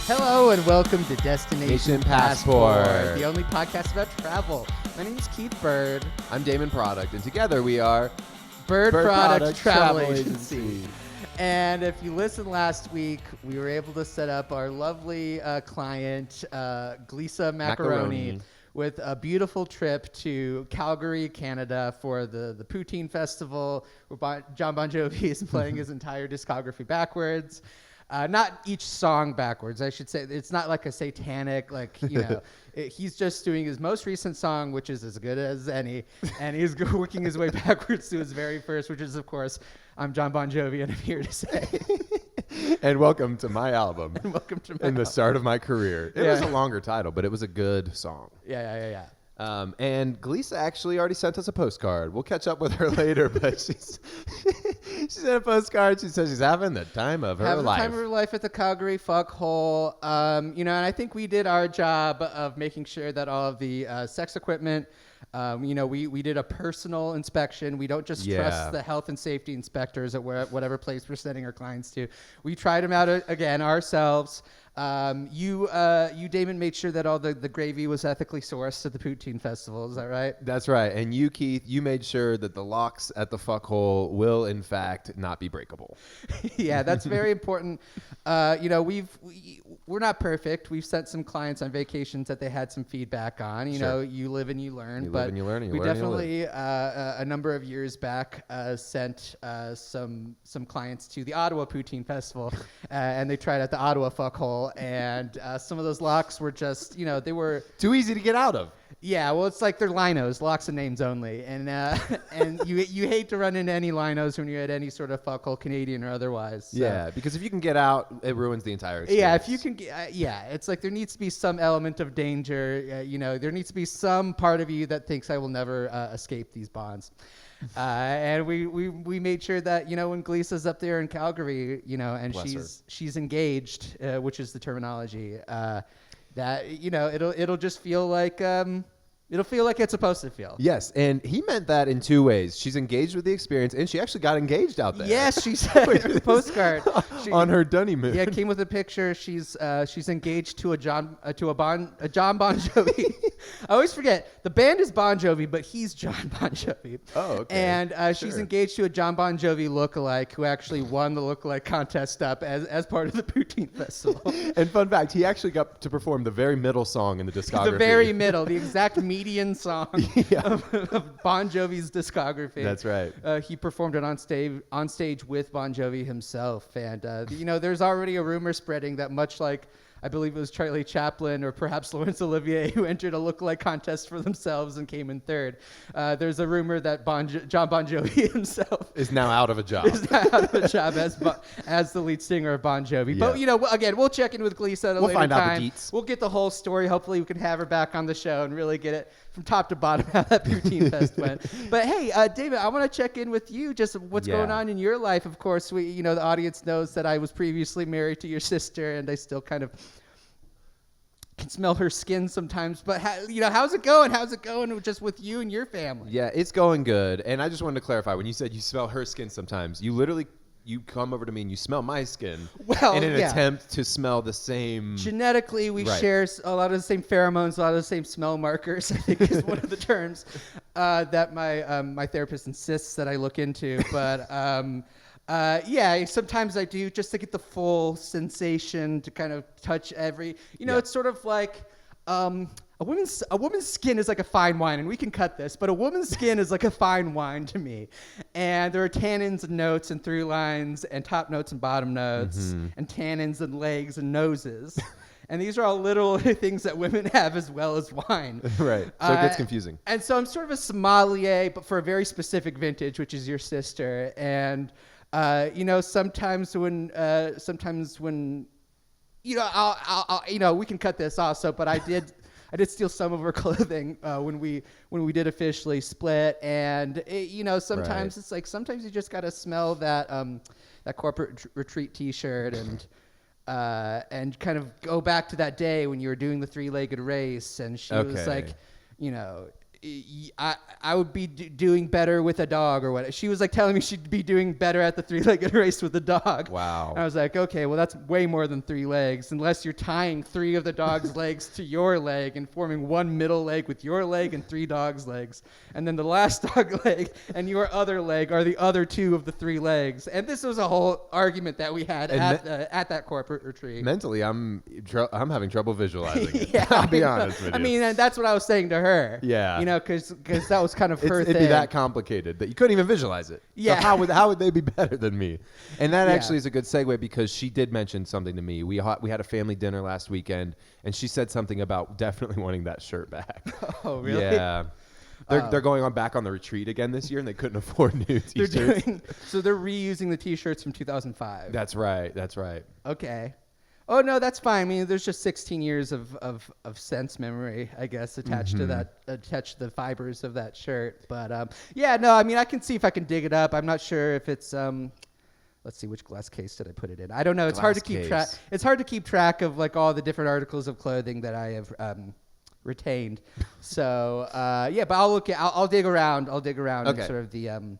Hello and welcome to Destination Passport, the only podcast about travel. My name is Keith Berd. I'm Damon Product, and together we are Berd Product Travel Travel Agency. And if you listened last week, we were able to set up our lovely client, Glisa Macaroni, with a beautiful trip to Calgary, Canada for the Poutine Festival, where John Bon Jovi is playing his entire discography backwards. Not each song backwards, I should say. It's not like a satanic, he's just doing his most recent song, which is as good as any, and he's working his way backwards to his very first, which is, of course, I'm John Bon Jovi, and I'm here to say. And welcome to my album. And welcome to my In the start of my career. It was a longer title, but it was a good song. Yeah. And Glisa actually already sent us a postcard. We'll catch up with her later, but she sent a postcard. She says she's having the time of her life. Having the time of her life at the Calgary fuckhole. And I think we did our job of making sure that all of the sex equipment, we did a personal inspection. We don't just trust the health and safety inspectors at whatever place we're sending our clients to. We tried them out again ourselves. You, Damon, made sure that all the gravy was ethically sourced at the Poutine Festival. Is that right? That's right. And you, Keith, you made sure that the locks at the fuckhole will, in fact, not be breakable. Yeah, that's very important. We're not perfect. We've sent some clients on vacations that they had some feedback on. You live and you learn. We definitely, a number of years back, sent some clients to the Ottawa Poutine Festival, and they tried out the Ottawa fuckhole. And some of those locks were just, they were too easy to get out of. Yeah, well, it's like they're linos, locks and names only, and you hate to run into any linos when you're at any sort of fuckhole, Canadian or otherwise. So. Yeah, because if you can get out, it ruins the entire experience. Yeah, if you can, it's like there needs to be some element of danger. There needs to be some part of you that thinks I will never escape these bonds. And we made sure that when Glisa's up there in Calgary, and she's engaged, which is the terminology, that it'll just feel like it'll feel like it's supposed to feel. Yes, and he meant that in two ways. She's engaged with the experience, and she actually got engaged out there. Yes, she said in the postcard on her honeymoon. Yeah, it came with a picture. She's engaged to a John Bon Jovi. I always forget the band is Bon Jovi, but he's John Bon Jovi. Oh, okay. And she's engaged to a John Bon Jovi lookalike who actually won the lookalike contest up as part of the Poutine Festival. And fun fact, he actually got to perform the very middle song in the discography. The very middle, the exact median song of Bon Jovi's discography. That's right. He performed it on stage with Bon Jovi himself, and there's already a rumor spreading that much like I believe it was Charlie Chaplin or perhaps Laurence Olivier who entered a lookalike contest for themselves and came in third. There's a rumor that John Bon Jovi himself is now out of a job. As the lead singer of Bon Jovi. Yeah. But again, we'll check in with Glisa at a later time. We'll find out the deets. We'll get the whole story. Hopefully, we can have her back on the show and really get it from top to bottom how that Poutine Fest went. But hey, David, I want to check in with you. Just what's going on in your life. Of course, the audience knows that I was previously married to your sister, and I still kind of can smell her skin sometimes. But how's it going? How's it going just with you and your family? Yeah, it's going good. And I just wanted to clarify, when you said you smell her skin sometimes, you come over to me and you smell my skin in an attempt to smell the same. Genetically, we share a lot of the same pheromones, a lot of the same smell markers, I think is one of the terms that my therapist insists that I look into. But sometimes I do just to get the full sensation to kind of touch every, it's sort of like a woman's skin is like a fine wine, and we can cut this, but a woman's skin is like a fine wine to me. And there are tannins and notes and through lines and top notes and bottom notes and tannins and legs and noses. And these are all little things that women have as well as wine. Right. So it gets confusing. And so I'm sort of a sommelier, but for a very specific vintage, which is your sister. And sometimes when I'll we can cut this also, but I did steal some of her clothing when we did officially split, and sometimes it's like sometimes you just gotta smell that corporate retreat T-shirt and kind of go back to that day when you were doing the three-legged race, and she was like, I would be doing better with a dog or what. She was like telling me she'd be doing better at the 3-legged race with the dog. Wow. And I was like, okay, well, that's way more than 3 legs, unless you're tying 3 of the dog's legs to your leg and forming 1 middle leg with your leg and 3 dogs' legs. And then the last dog leg and your other leg are the other 2 of the 3 legs. And this was a whole argument that we had at that corporate retreat. Mentally, I'm having trouble visualizing it. Yeah, I'll be honest with you. I mean, and that's what I was saying to her. Yeah. You know, because that was kind of her thing. It'd be that complicated that you couldn't even visualize it. Yeah. So how would they be better than me? And that actually is a good segue because she did mention something to me. We had a family dinner last weekend, and she said something about definitely wanting that shirt back. Oh, really? Yeah. They're going back on the retreat again this year, and they couldn't afford new T-shirts. So they're reusing the T-shirts from 2005. That's right. Okay. Oh, no, that's fine. I mean, there's just 16 years of sense memory, I guess, attached to the fibers of that shirt. But, yeah, no, I mean, I can see if I can dig it up. I'm not sure if it's, let's see, which glass case did I put it in? I don't know. It's hard to keep track. It's hard to keep track of, like, all the different articles of clothing that I have retained. So, yeah, but I'll dig around. Okay. And sort of the...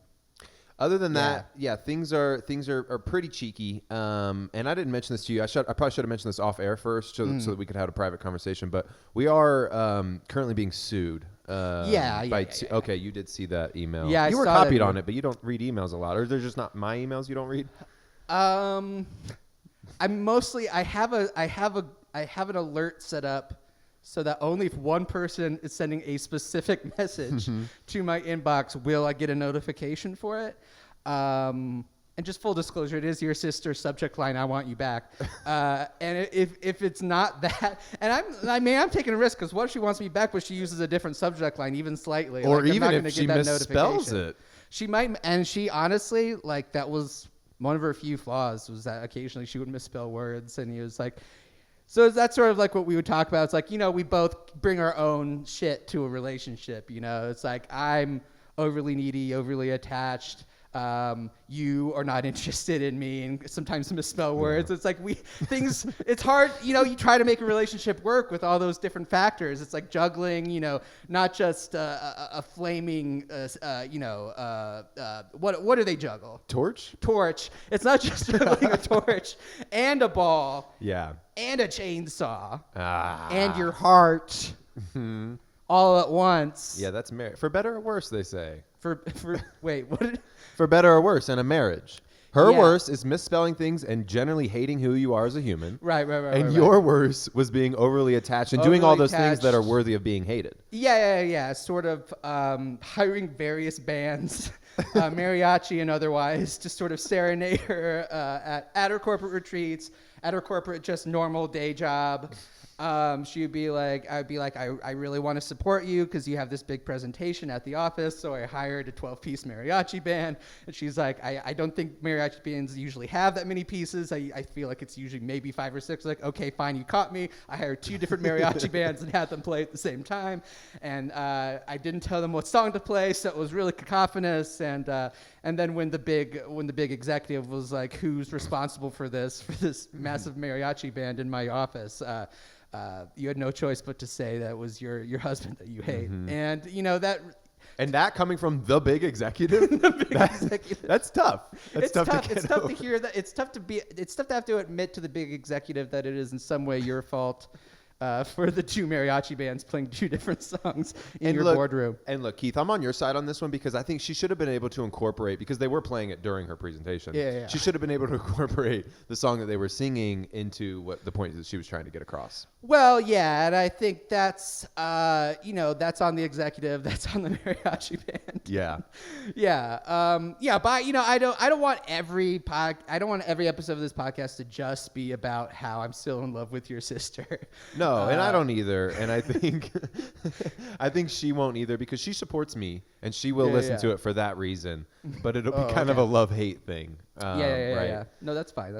Other than that, things are pretty cheeky. And I didn't mention this to you. I probably should have mentioned this off air first, so that we could have a private conversation. But we are currently being sued. Okay, you did see that email. Yeah, you were copied on it, but you don't read emails a lot, or they're just not my emails you don't read. I'm mostly I have an alert set up so that only if one person is sending a specific message to my inbox will I get a notification for it. And just full disclosure, it is your sister's subject line, I want you back. And if it's not that, and I'm taking a risk because what if she wants me back, but she uses a different subject line, even slightly. Or like, even if she misspells it. She might, and she honestly, like, that was one of her few flaws, was that occasionally she would misspell words, and he was like... So that's sort of like what we would talk about. It's like, you know, we both bring our own shit to a relationship, you know. It's like I'm overly needy, overly attached. You are not interested in me, and sometimes misspell words. It's like it's hard, you know, you try to make a relationship work with all those different factors. It's like juggling, you know, not just a flaming, what do they juggle? Torch. It's not just juggling a torch and a ball. Yeah. And a chainsaw. And your heart. All at once. Yeah, that's marriage. For better or worse, they say. Wait, what? For better or worse, and a marriage. Her worse is misspelling things and generally hating who you are as a human. Right. And your worse was being overly attached and doing all those things that are worthy of being hated. Yeah. Sort of hiring various bands, mariachi and otherwise, to sort of serenade her at her corporate retreats, at her corporate just normal day job. I'd be like, I really want to support you because you have this big presentation at the office. So I hired a 12-piece mariachi band. And she's like, I don't think mariachi bands usually have that many pieces. I feel like it's usually maybe 5 or 6. Like, okay, fine, you caught me. I hired 2 different mariachi bands and had them play at the same time. And I didn't tell them what song to play, so it was really cacophonous. And then when the big executive was like, who's responsible for this massive mariachi band in my office? You had no choice but to say that was your husband that you hate. And you know that. And that coming from the big executive, that's tough. It's tough to hear that. It's tough to have to admit to the big executive that it is in some way your fault. For the 2 mariachi bands playing 2 different songs in your boardroom. And look, Keith, I'm on your side on this one because I think she should have been able to incorporate, because they were playing it during her presentation. Yeah. She should have been able to incorporate the song that they were singing into what the point that she was trying to get across. Well, yeah, and I think that's, that's on the executive, that's on the mariachi band. Yeah. But I don't want every episode of this podcast to just be about how I'm still in love with your sister. No, and I don't either. And I think I think she won't either because she supports me and she will listen to it for that reason. But it'll be kind of a love-hate thing. Yeah. No, that's fine.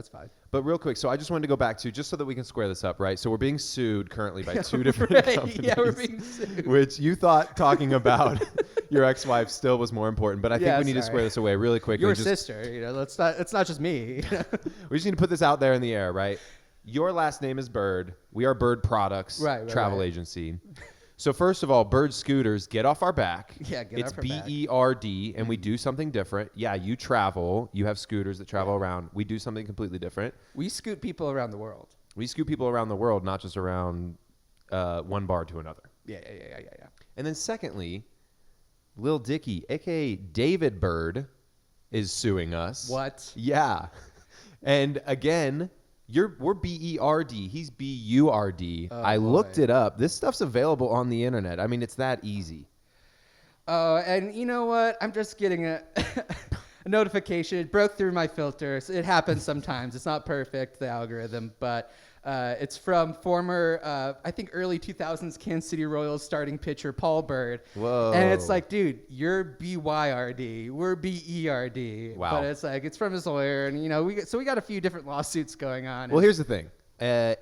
But real quick, so I just wanted to go back to, just so that we can square this up, right? So we're being sued currently by 2 different companies. Yeah, we're being sued. Which you thought talking about your ex-wife still was more important. But I think we need to square this away really quickly. Your sister, it's not just me. We just need to put this out there in the air, right? Your last name is Berd. We are Berd Products Travel Agency. So first of all, Berd Scooters, get off our back. Yeah, get it's off our back. It's BERD, and we do something different. Yeah, you travel. You have scooters that travel around. We do something completely different. We scoot people around the world. We scoot people around the world, not just around one bar to another. Yeah. And then secondly, Lil Dicky, a.k.a. David Berd, is suing us. What? Yeah. And again... We're BERD. He's BURD. I looked it up. This stuff's available on the internet. I mean, it's that easy. Oh, and you know what? I'm just getting a notification. It broke through my filters. It happens sometimes. It's not perfect, the algorithm, but it's from former, I think early 2000s Kansas City Royals starting pitcher Paul Berd. Whoa. And it's like, dude, you're BYRD. We're BERD. Wow. But it's like, it's from his lawyer. And, we got a few different lawsuits going on. Well, here's the thing.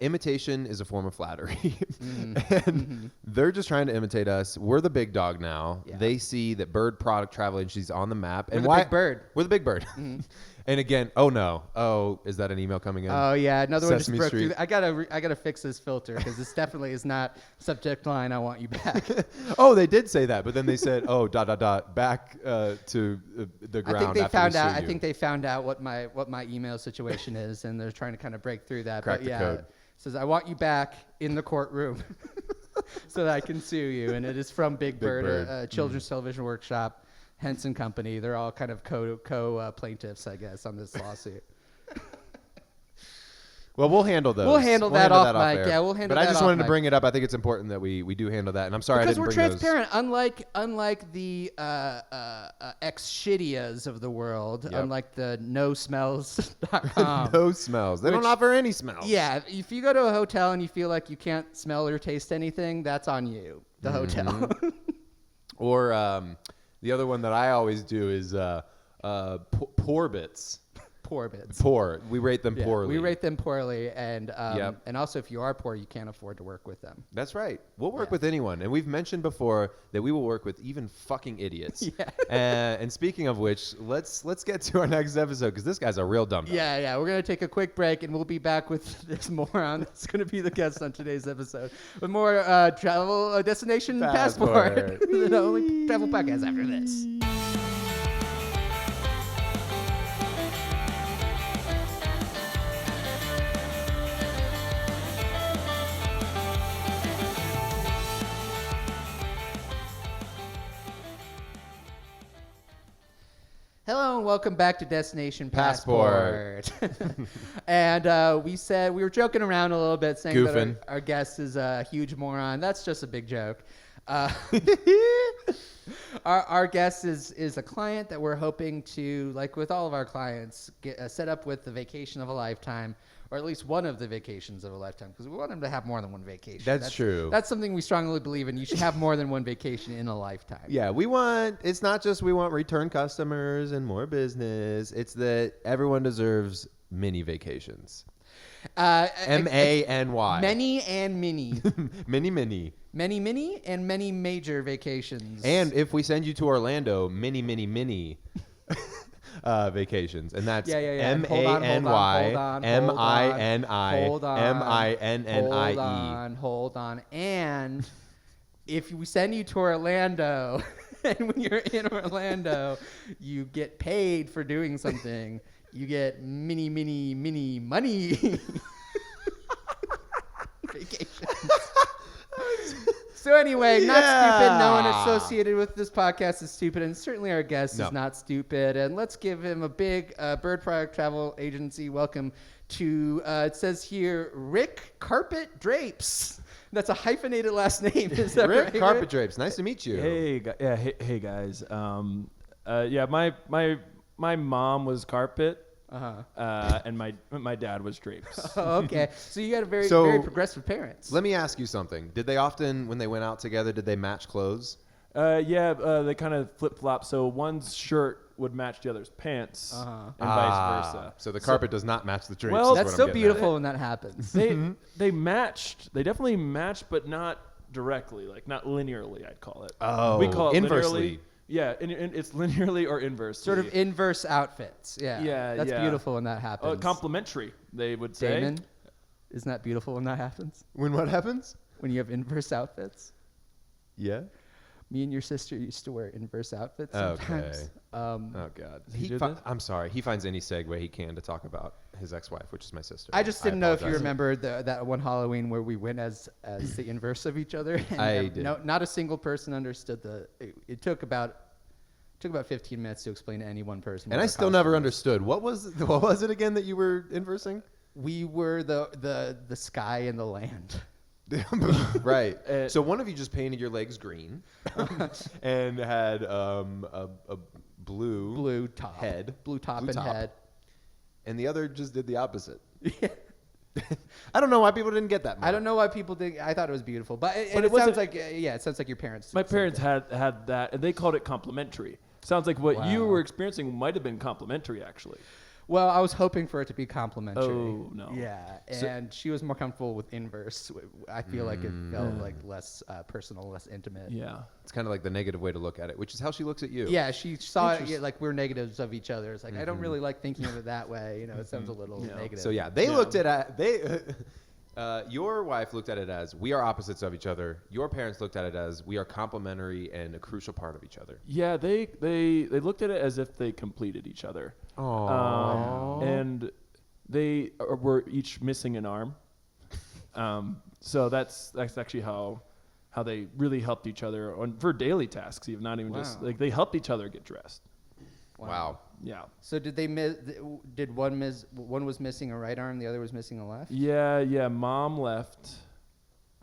Imitation is a form of flattery. And they're just trying to imitate us. We're the big dog now. Yeah. They see that Berd Product Travel Agency is on the map. We're the big bird. We're the big bird. And again, oh no. Oh, is that an email coming in? Oh yeah, another one just Sesame broke Street. through. I gotta fix this filter because this definitely is not subject line. I want you back. Oh, they did say that, but then they said, "Oh, ... back to the ground." I think they after found we out. sue I you." think they found out what my email situation is, and they're trying to kind of break through that. Crack but the yeah, code. it says I want you back in the courtroom so that I can sue you. And it is from Big Bird, Bird. a children's television workshop. Henson Company. They're all kind of co plaintiffs, I guess, on this lawsuit. Well, we'll handle those. We'll handle that off mic. air. Yeah, we'll handle But that I just off wanted to mic. bring it up. I think it's important that we do handle that. And I'm sorry Because I we're didn't bring transparent, unlike the ex-shittias of the world, Yep. unlike the no-smells.com. those. No smells. They don't Which- offer any smells. Yeah, if you go to a hotel and you feel like you can't smell or taste anything, that's on you, the hotel. Or the other one that I always do is poor bits. Poor bits. Poor. We rate them Yeah, poorly. we rate them poorly, and Yep. and also if you are poor, you can't afford to work with them. That's right. We'll work Yeah. with anyone. And we've mentioned before that we will work with even fucking idiots. Yeah. And speaking of which, let's get to our next episode because this guy's a real dumb. Yeah, we're going to take a quick break, and we'll be back with this moron that's going to be the guest on today's episode with more travel destination passport. The only travel podcast after this. Hello and welcome back to Destination Passport. And we said we were joking around a little bit, saying Goofing. that our guest is a huge moron. That's just a big joke. Our guest is a client that we're hoping to, like with all of our clients, get set up with the vacation of a lifetime, or at least one of the vacations of a lifetime, because we want them to have more than one vacation. That's true. That's something we strongly believe in. You should have more than one vacation in a lifetime. Yeah, it's not just we want return customers and more business. It's that everyone deserves mini vacations. MANY. Many and mini. Mini. Many and many major vacations. And if we send you to Orlando, mini vacations. And that's MANY MINI. Hold on. And if we send you to Orlando, and when you're in Orlando, you get paid for doing something, you get mini money vacations. So anyway, not stupid. No one associated with this podcast is stupid, and certainly our guest is not stupid. And let's give him a big Berd Product Travel Agency welcome to, it says here, Rick Carpet-Drapes. That's a hyphenated last name. Is that Rick right? Carpet-Drapes. Nice to meet you. Hey guys. My mom was Carpet. And my dad was Drapes. Oh, okay. So you got very progressive parents. Let me ask you something. Did they often, when they went out together, did they match clothes? They kind of flip-flop. So one's shirt would match the other's pants, and vice versa. So the carpet does not match the drapes. Well, is That's what so I'm getting beautiful when that happens. They matched. They definitely matched, but not directly, like not linearly. I'd call it. Oh, we call it inversely. Linearly. Yeah, and it's linearly or inversely. Sort of inverse outfits. Yeah. Yeah, That's yeah. beautiful when that happens. Complementary, they would say. Damon, isn't that beautiful when that happens? When what happens? When you have inverse outfits? Yeah. Me and your sister used to wear inverse outfits sometimes. Oh God. He I'm sorry. He finds any segue he can to talk about his ex-wife, which is my sister. I just didn't know if you apologize. remember that one Halloween where we went as the inverse of each other. And I did. Not a single person understood it took about 15 minutes to explain to any one person. And I still never understood. What was it again that you were inversing? We were the sky and the land. Right. So one of you just painted your legs green and had a blue top head, blue top and head, and the other just did the opposite. I don't know why people didn't get that. I don't know why people did. I thought it was beautiful, but it sounds like it sounds like your parents. My parents had that, and they called it complimentary. Sounds like what you were experiencing might have been complimentary, actually. Well, I was hoping for it to be complimentary. Oh, no. Yeah, and she was more comfortable with inverse. I feel like it felt like less personal, less intimate. Yeah. It's kind of like the negative way to look at it, which is how she looks at you. Yeah, she saw it like we're negatives of each other. It's like, I don't really like thinking of it that way. You know, it sounds a little negative. So yeah, they looked at your wife looked at it as we are opposites of each other. Your parents looked at it as we are complementary and a crucial part of each other. Yeah, they looked at it as if they completed each other. And they were each missing an arm. So that's actually how they really helped each other for daily tasks, even not even just like they helped each other get dressed. Wow. Yeah. So did they miss? Did one was missing a right arm, the other was missing a left? Yeah. Mom left.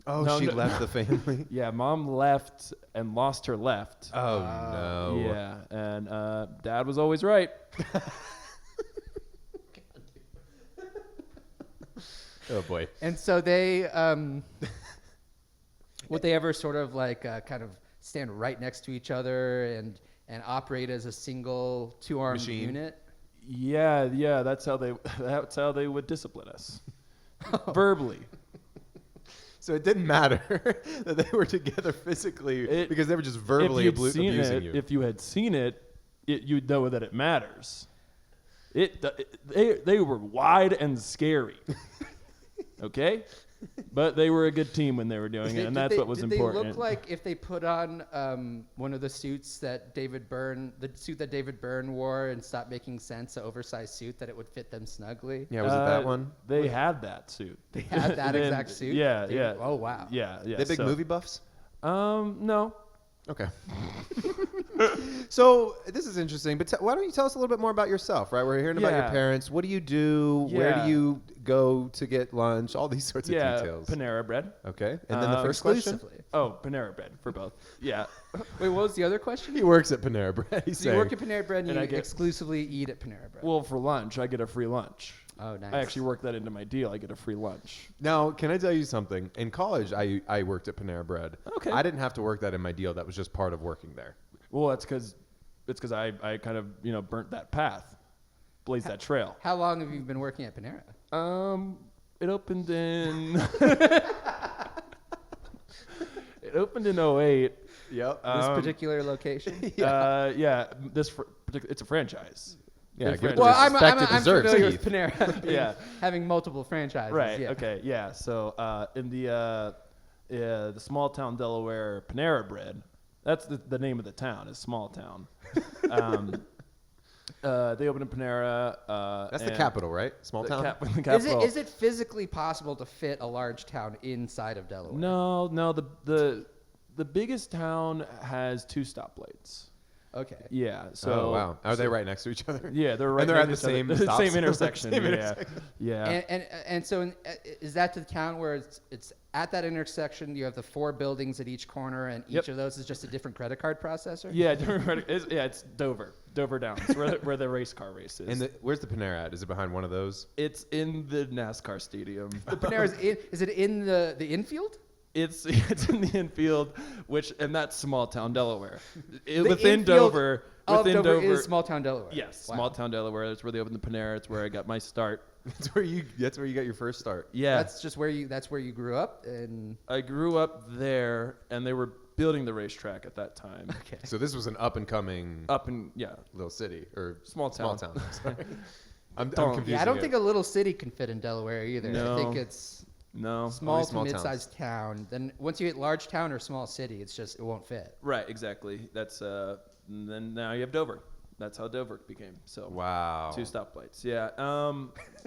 Oh, she left the family. Yeah, mom left and lost her left. Oh no. Yeah, and dad was always right. Oh boy. And so they, would they ever sort of like kind of stand right next to each other and operate as a single two-armed unit? Yeah. That's how they would discipline us, verbally. So it didn't matter that they were together physically because they were just verbally abusing you. If you had seen it, you'd know that it matters. They were wide and scary. Okay? But they were a good team when they were doing it, and that's what was important. Did they look like if they put on one of the suits that David Byrne wore and stopped making sense, an oversized suit, that it would fit them snugly? Yeah, was it that one? They had that suit. They had that exact suit? Yeah. Oh, wow. Yeah. They big movie buffs? No. Okay. So this is interesting, but why don't you tell us a little bit more about yourself, right? We're hearing about your parents. What do you do? Yeah. Where do you go to get lunch? All these sorts of details. Panera Bread. Okay. And then the first question? Oh, Panera Bread for both. Yeah. Wait, what was the other question? He works at Panera Bread. So you work at Panera Bread and you exclusively eat at Panera Bread? Well, for lunch, I get a free lunch. Oh, nice. I actually work that into my deal. I get a free lunch. Now, can I tell you something? In college, I worked at Panera Bread. Okay. I didn't have to work that in my deal. That was just part of working there. Well, that's because I kind of burnt that path, blazed that trail. How long have you been working at Panera? It opened in it opened in 2008. Yep. This particular location? It's a franchise. Yeah, give it Well, the respect it I'm deserves, familiar with Steve. Panera. Yeah. Having multiple franchises. Right. Yeah. Okay. Yeah. So in the small town Delaware Panera Bread, that's the name of the town. Is small town. They opened in Panera. That's the capital, right? Small town. The capital. Is it physically possible to fit a large town inside of Delaware? No. The biggest town has 2 stoplights. Okay. Yeah. So. Oh wow. Are they right next to each other? Yeah, they're right. And they're at the next to each same other. stop same sign. intersection. Same Yeah. intersection. Yeah. And so is that the town where it's at that intersection? You have the 4 buildings at each corner, and each of those is just a different credit card processor. Yeah, it's Dover Downs, where the race car race is. And where's the Panera at? Is it behind one of those? It's in the NASCAR stadium. The Panera's is it in the infield? It's in the infield, and that's small town Delaware. Within Dover is small town Delaware. Yes, Wow. small town Delaware. That's where they opened the Panera. It's where I got my start. That's where you got your first start. Yeah, That's where you grew up, and I grew up there, and they were building the racetrack at that time. okay. So this was an up and coming little city or Small town. Sorry. I'm Don't- confused. Yeah, I don't think a little city can fit in Delaware either. No. I think it's No. Small to small mid-sized town. Then once you hit large town or small city, it won't fit. Right, exactly. That's then now you have Dover. That's how Dover became. So Wow. 2 stoplights. Yeah.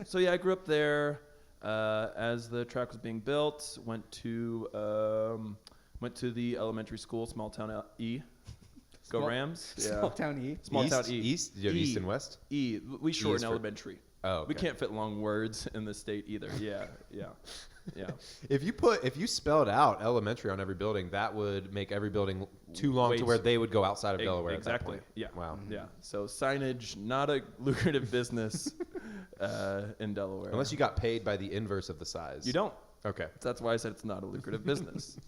So yeah, I grew up there. As the track was being built, went to the elementary school, small town E. Go Rams. Small town E. Small town E. East? Do you have East and West? E. We shorten for- elementary. Oh, okay. We can't fit long words in the state either. Yeah. If you spelled out elementary on every building, that would make every building too long Way to where too- they would go outside of Delaware. Exactly. At that point. Yeah. Wow. Yeah. So signage, not a lucrative business in Delaware. Unless you got paid by the inverse of the size. You don't. Okay. That's why I said it's not a lucrative business.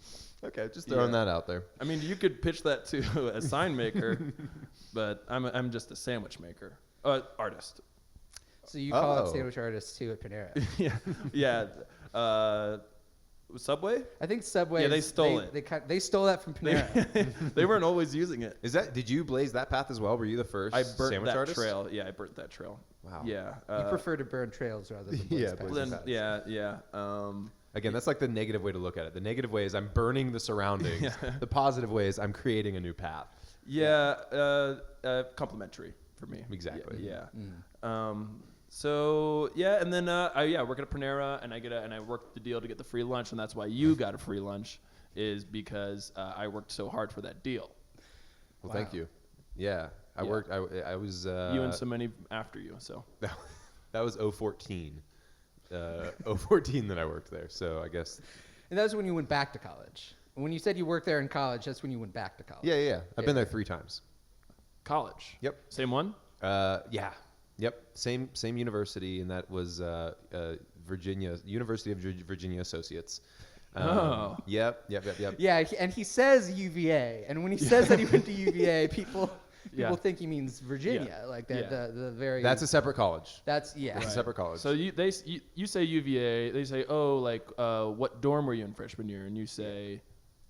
Okay. Just throwing that out there. I mean, you could pitch that to a sign maker, but I'm just a sandwich maker, artist. So you call it sandwich artists too at Panera. Yeah. Subway? I think Subway. Yeah, they stole it. They stole that from Panera. They weren't always using it. Did you blaze that path as well? Were you the first I burnt sandwich that artist? trail. Yeah, I burnt that trail. Wow. Yeah. You prefer to burn trails rather than blaze Yeah, paths. blaze Then, yeah. Again, that's like the negative way to look at it. The negative way is I'm burning the surroundings. The positive way is I'm creating a new path. Complimentary for me. Exactly. Yeah. So yeah, and then I work at a Panera, and I worked the deal to get the free lunch, and that's why you got a free lunch, is because I worked so hard for that deal. Well, thank you. Yeah, I worked. I was. You and so many after you. So that was 014. 014 that I worked there. So I guess. And that was when you went back to college. When you said you worked there in college, that's when you went back to college. Yeah. I've been there 3 times. College. Yep. Same one. Yeah. Yep. Same university, and that was Virginia University of Virginia Associates. Yep. Yeah, and he says UVA, and when he says that he went to UVA, people think he means Virginia, like the very. That's a separate college. That's It's a separate college. So you say UVA, they say, oh, like what dorm were you in freshman year, and you say.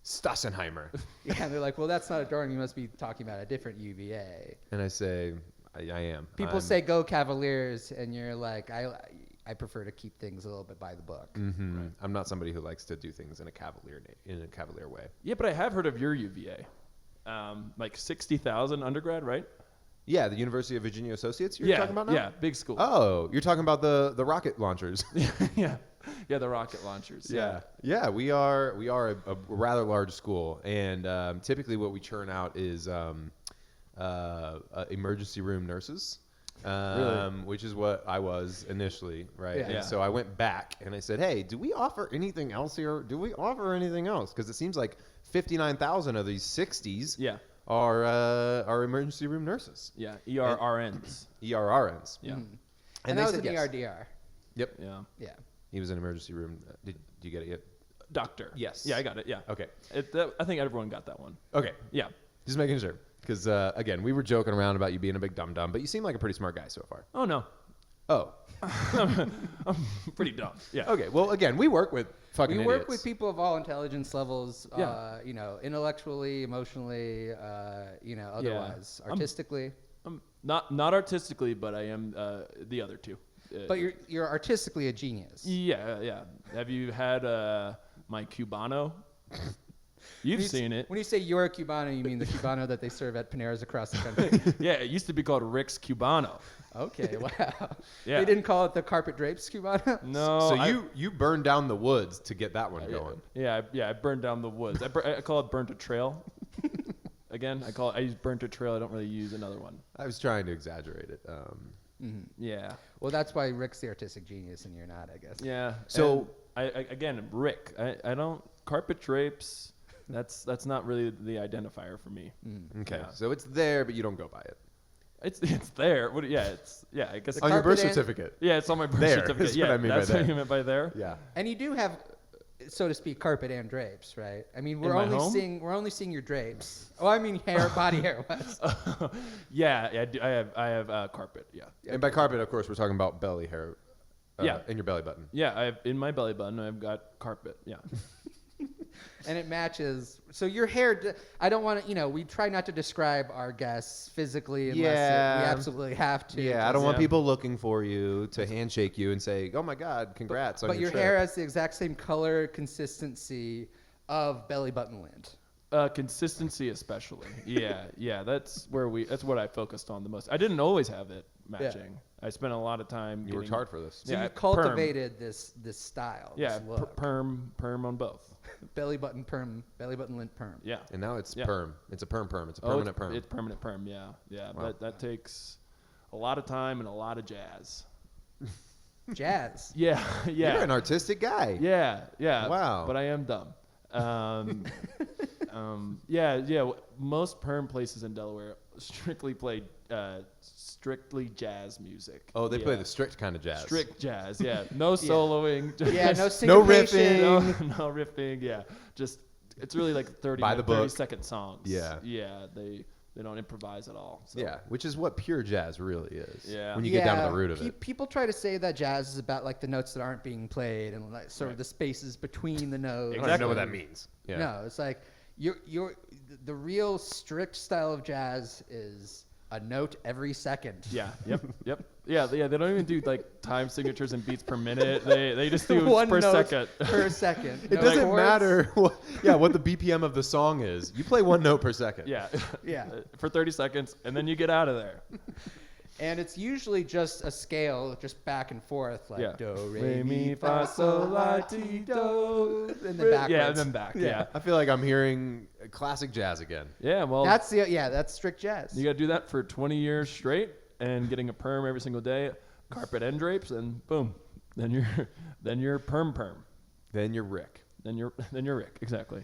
Stassenheimer. Yeah, and they're like, well, that's not a dorm. You must be talking about a different UVA. And I say, I am. People say go Cavaliers, and you're like, I prefer to keep things a little bit by the book. Mm-hmm. Right. I'm not somebody who likes to do things in a cavalier way. Yeah, but I have heard of your UVA. Like 60,000 undergrad, right? Yeah, the University of Virginia Associates you're talking about now? Yeah, big school. Oh, you're talking about the rocket launchers. Yeah, the rocket launchers. Yeah, we are a rather large school, and typically what we churn out is emergency room nurses. Really? Which is what I was initially, right? Yeah. And so I went back and I said, hey, do we offer anything else here? Do we offer anything else? Because it seems like 59,000 of these 60s are emergency room nurses. Yeah, ERRNs. ERRNs. Yeah. And they that was said an yes. ERDR. Yep. Yeah. He was in emergency room. Did you get it yet? Doctor. Yes. Yeah, I got it. Yeah. Okay. I think everyone got that one. Okay. Yeah. Just making sure. Because, again, we were joking around about you being a big dum-dum, but you seem like a pretty smart guy so far. Oh, no. Oh. I'm pretty dumb. Yeah. Okay. Well, again, we work with fucking We idiots. work with people of all intelligence levels, Yeah. Intellectually, emotionally, otherwise, artistically. Not artistically, but I am the other two. But you're artistically a genius. Yeah. Have you had my Cubano? You've seen it. When you say you're a Cubano, you mean the Cubano that they serve at Paneras across the country. Yeah, it used to be called Rick's Cubano. Okay, wow. Yeah. They didn't call it the Carpet-Drapes Cubano? No. So you burned down the woods to get that one going. Yeah, I burned down the woods. I call it burnt a trail. Again, I use burnt a trail. I don't really use another one. I was trying to exaggerate it. Yeah. Well, that's why Rick's the artistic genius and you're not, I guess. Yeah. So again, Rick. I don't Carpet-Drapes. That's not really the identifier for me. Okay. Yeah. So it's there, but you don't go by it. It's there. I guess On your birth Carpet certificate. yeah, it's on my birth There certificate. is Yeah, what I mean by that's what there. you meant by there. Yeah. And you do have, so to speak, carpet and drapes, right? I mean, In my home? we're only seeing your drapes. Oh, I mean body hair. Yeah, I have carpet. Yeah. And by carpet, of course, we're talking about belly hair. Yeah. In your belly button. Yeah, I have in my belly button. I've got carpet. Yeah. And it matches. So your hair, I don't want to, we try not to describe our guests physically unless we absolutely have to. Yeah, I don't want people looking for you to handshake you and say, oh my God, congrats on your trip. But your hair has the exact same color consistency of belly button lint. Consistency especially. Yeah. That's what I focused on the most. I didn't always have it matching. Yeah. I spent a lot of time. You worked hard for this. So you cultivated this style. Yeah, this perm on both. Belly button perm, belly button lint perm. Yeah. And now it's perm. It's a perm. It's a permanent perm. It's permanent perm. Yeah. Wow. That takes a lot of time and a lot of jazz. Jazz. Yeah. You're an artistic guy. Yeah. Wow. But I am dumb. Yeah. Most perm places in Delaware strictly play strictly jazz music. Oh, they play the strict kind of jazz. Strict jazz, yeah. No soloing. No syncopation. No riffing. No riffing, yeah. Just, it's really like 30-second songs. Yeah. Yeah, they don't improvise at all. So. Yeah, which is what pure jazz really is. Yeah. When you get down to the root of it. People try to say that jazz is about like the notes that aren't being played and like sort of the spaces between the notes. Exactly. I don't know what that means. Yeah. No, it's like the real strict style of jazz is a note every second. Yeah. Yep. Yeah. They don't even do like time signatures and beats per minute. They just do one per note second. Per second. It doesn't matter what the BPM of the song is. You play one note per second. Yeah. Yeah. For 30 seconds, and then you get out of there. And it's usually just a scale, just back and forth, like do, re, mi, fa, sol, la, ti, do. And then backwards. Yeah, and then back. Yeah. I feel like I'm hearing classic jazz again. Yeah, well. That's strict jazz. You got to do that for 20 years straight and getting a perm every single day, Carpet-Drapes, and boom. Then you're perm. Then you're Rick. Then you're Rick, exactly.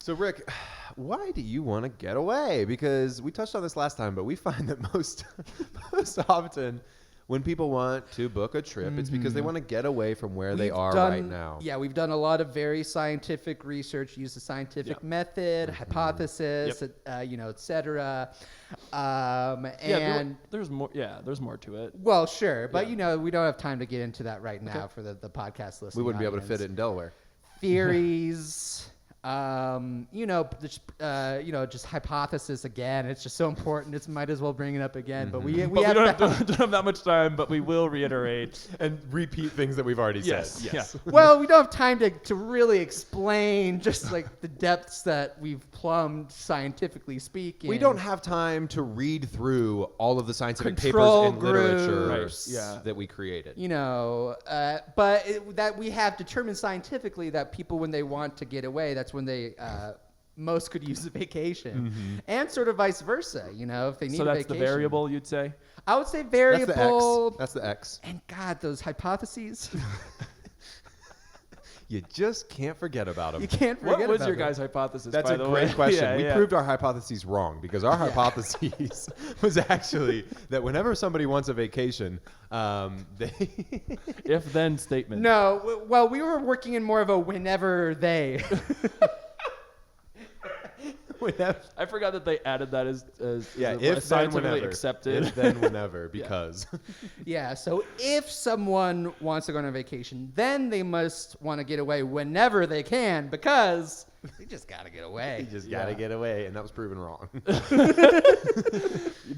So Rick, why do you want to get away? Because we touched on this last time, but we find that most often when people want to book a trip, it's because they want to get away from where they are right now. Yeah, we've done a lot of very scientific research, used the scientific method, hypothesis, et cetera. And there's more. Yeah, there's more to it. Well, sure, but we don't have time to get into that right now for the podcast listening. We wouldn't be able to fit it in Delaware. Theories. Just hypothesis again. It's just so important. It might as well bring it up again. But we don't have that much time, but we will reiterate and repeat things that we've already said. Yes. Well, we don't have time to really explain just like the depths that we've plumbed scientifically speaking. We don't have time to read through all of the scientific Control papers and literature groups. that we created. But that we have determined scientifically that people, when they want to get away, that's when they most could use a vacation, and sort of vice versa. If they need a vacation. So that's the variable, you'd say? I would say variable. That's the X. And God, those hypotheses. You just can't forget about them. You can't forget about them. What was your guys' hypothesis, That's by the a great question. We proved our hypotheses wrong because our hypothesis was actually that whenever somebody wants a vacation, they... If-then statement. No, well, we were working in more of a whenever they... I forgot that they added that as if scientifically accepted. If then whenever, because. Yeah, so if someone wants to go on a vacation, then they must want to get away whenever they can because they just got to get away. They just got to get away, and that was proven wrong.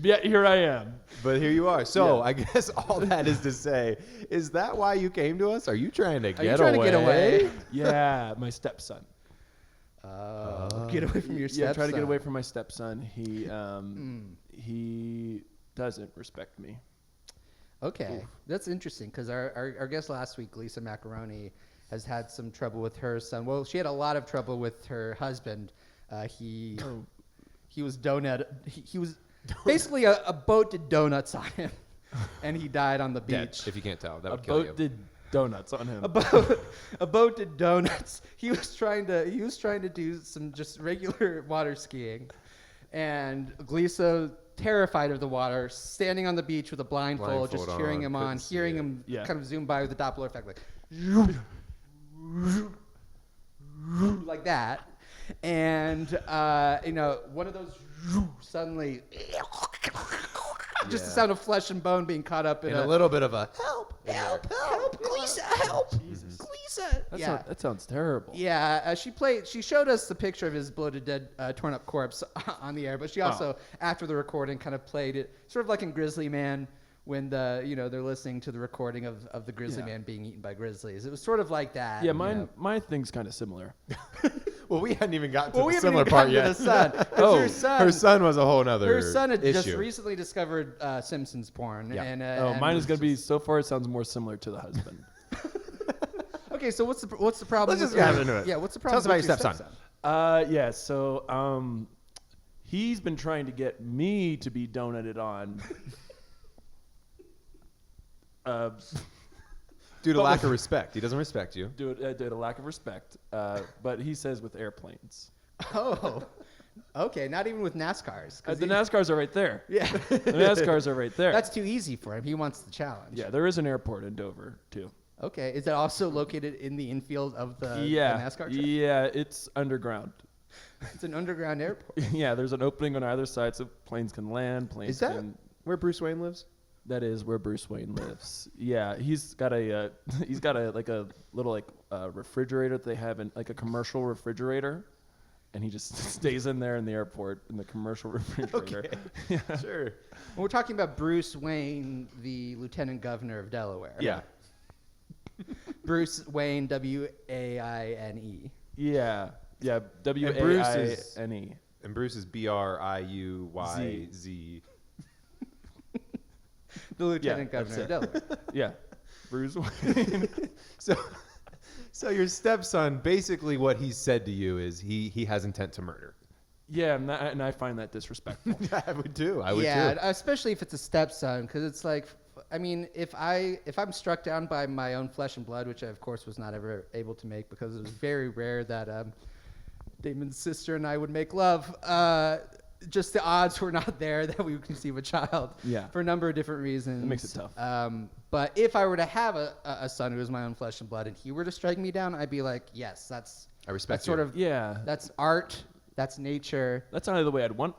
Yeah, here I am. But here you are. So I guess all that is to say, is that why you came to us? Are you trying to get away? Yeah, my stepson. Get away from your stepson. Yeah, try to get away from my stepson. He doesn't respect me. Okay, that's interesting because our guest last week, Lisa Macaroni, has had some trouble with her son. Well, she had a lot of trouble with her husband. He was He was basically a boat did donuts on him, and he died on the beach. If you can't tell, that would kill you. A boat did donuts on him. A boat did donuts. He was trying to do some just regular water skiing, and Glisa, terrified of the water, standing on the beach with a blindfold just cheering him on, hearing him kind of zoom by with the Doppler effect, like like that, and one of those suddenly. Just the sound of flesh and bone being caught up in a little bit of a help, Glisa, help, Jesus. Glisa. said. That sounds terrible. Yeah, she showed us the picture of his bloated, dead, torn up corpse on the air, but she also, after the recording, kind of played it sort of like in Grizzly Man when they're listening to the recording of the Grizzly Man being eaten by grizzlies. It was sort of like that. Yeah, my thing's kind of similar. Well, we hadn't even gotten to the similar part yet. To the son. Her son was a whole nother Her son had issue. just recently discovered Simpsons porn. Yeah. And mine is going to be, so far it sounds more similar to the husband. Okay, so what's the problem? Let's just get into it. Yeah, what's the problem? Tell us about your stepson. So he's been trying to get me to be donated on. Due to lack of respect. He doesn't respect you. Due to lack of respect. But he says with airplanes. Oh, okay. Not even with NASCARs. The NASCARs are right there. Yeah. The NASCARs are right there. That's too easy for him. He wants the challenge. Yeah, there is an airport in Dover, too. Okay. Is that also located in the infield of the NASCAR track? Yeah, it's underground. It's an underground airport. Yeah, there's an opening on either side so planes can land. Is that where Bruce Wayne lives? That is where Bruce Wayne lives. Yeah, he's got a little refrigerator that they have in like a commercial refrigerator, and he just stays in there in the airport in the commercial refrigerator. Okay. Yeah. Sure. Well, we're talking about Bruce Wayne, the Lieutenant Governor of Delaware. Yeah. Bruce Wayne, W-A-I-N-E. Yeah. W-A-I-N-E. And Bruce is B-R-I-U-Y-Z. The Lieutenant Governor of Delaware. Yeah. Bruce Wayne. So your stepson, basically what he said to you is he has intent to murder. Yeah, and I find that disrespectful. I would too. I would yeah, too. especially if it's a stepson, because it's like, I mean, if I'm struck down by my own flesh and blood, which I of course was not ever able to make because it was very rare that Damon's sister and I would make love. Just the odds were not there that we would conceive a child. Yeah. For a number of different reasons. It makes it tough. But if I were to have a son who was my own flesh and blood, and he were to strike me down, I'd be like, yes, I respect that's sort you. of that's art. That's nature. That's not the way I'd want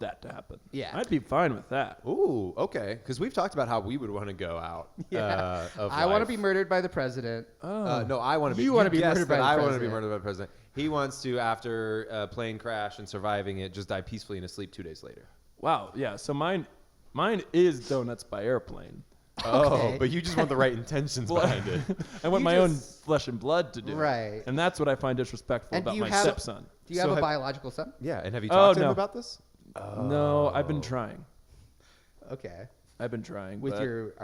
that to happen. Yeah. I'd be fine with that. Ooh, okay. Because we've talked about how we would want to go out. Yeah. Of I want to life. be murdered by the president. No, I want to be. You want to be guessed murdered by that the I president. want to be murdered by the president. He wants to, after a plane crash and surviving it, just die peacefully in his sleep 2 days later. Wow. Yeah. So mine is donuts by airplane. Oh, but you just want the right intentions behind it. I want You my own just- flesh and blood to do. Right. And that's what I find disrespectful And about do you my have- stepson. Do you So have a have- biological son? Yeah, and have you talked to him no. about this? No, I've been trying. Okay. I've been trying. With but your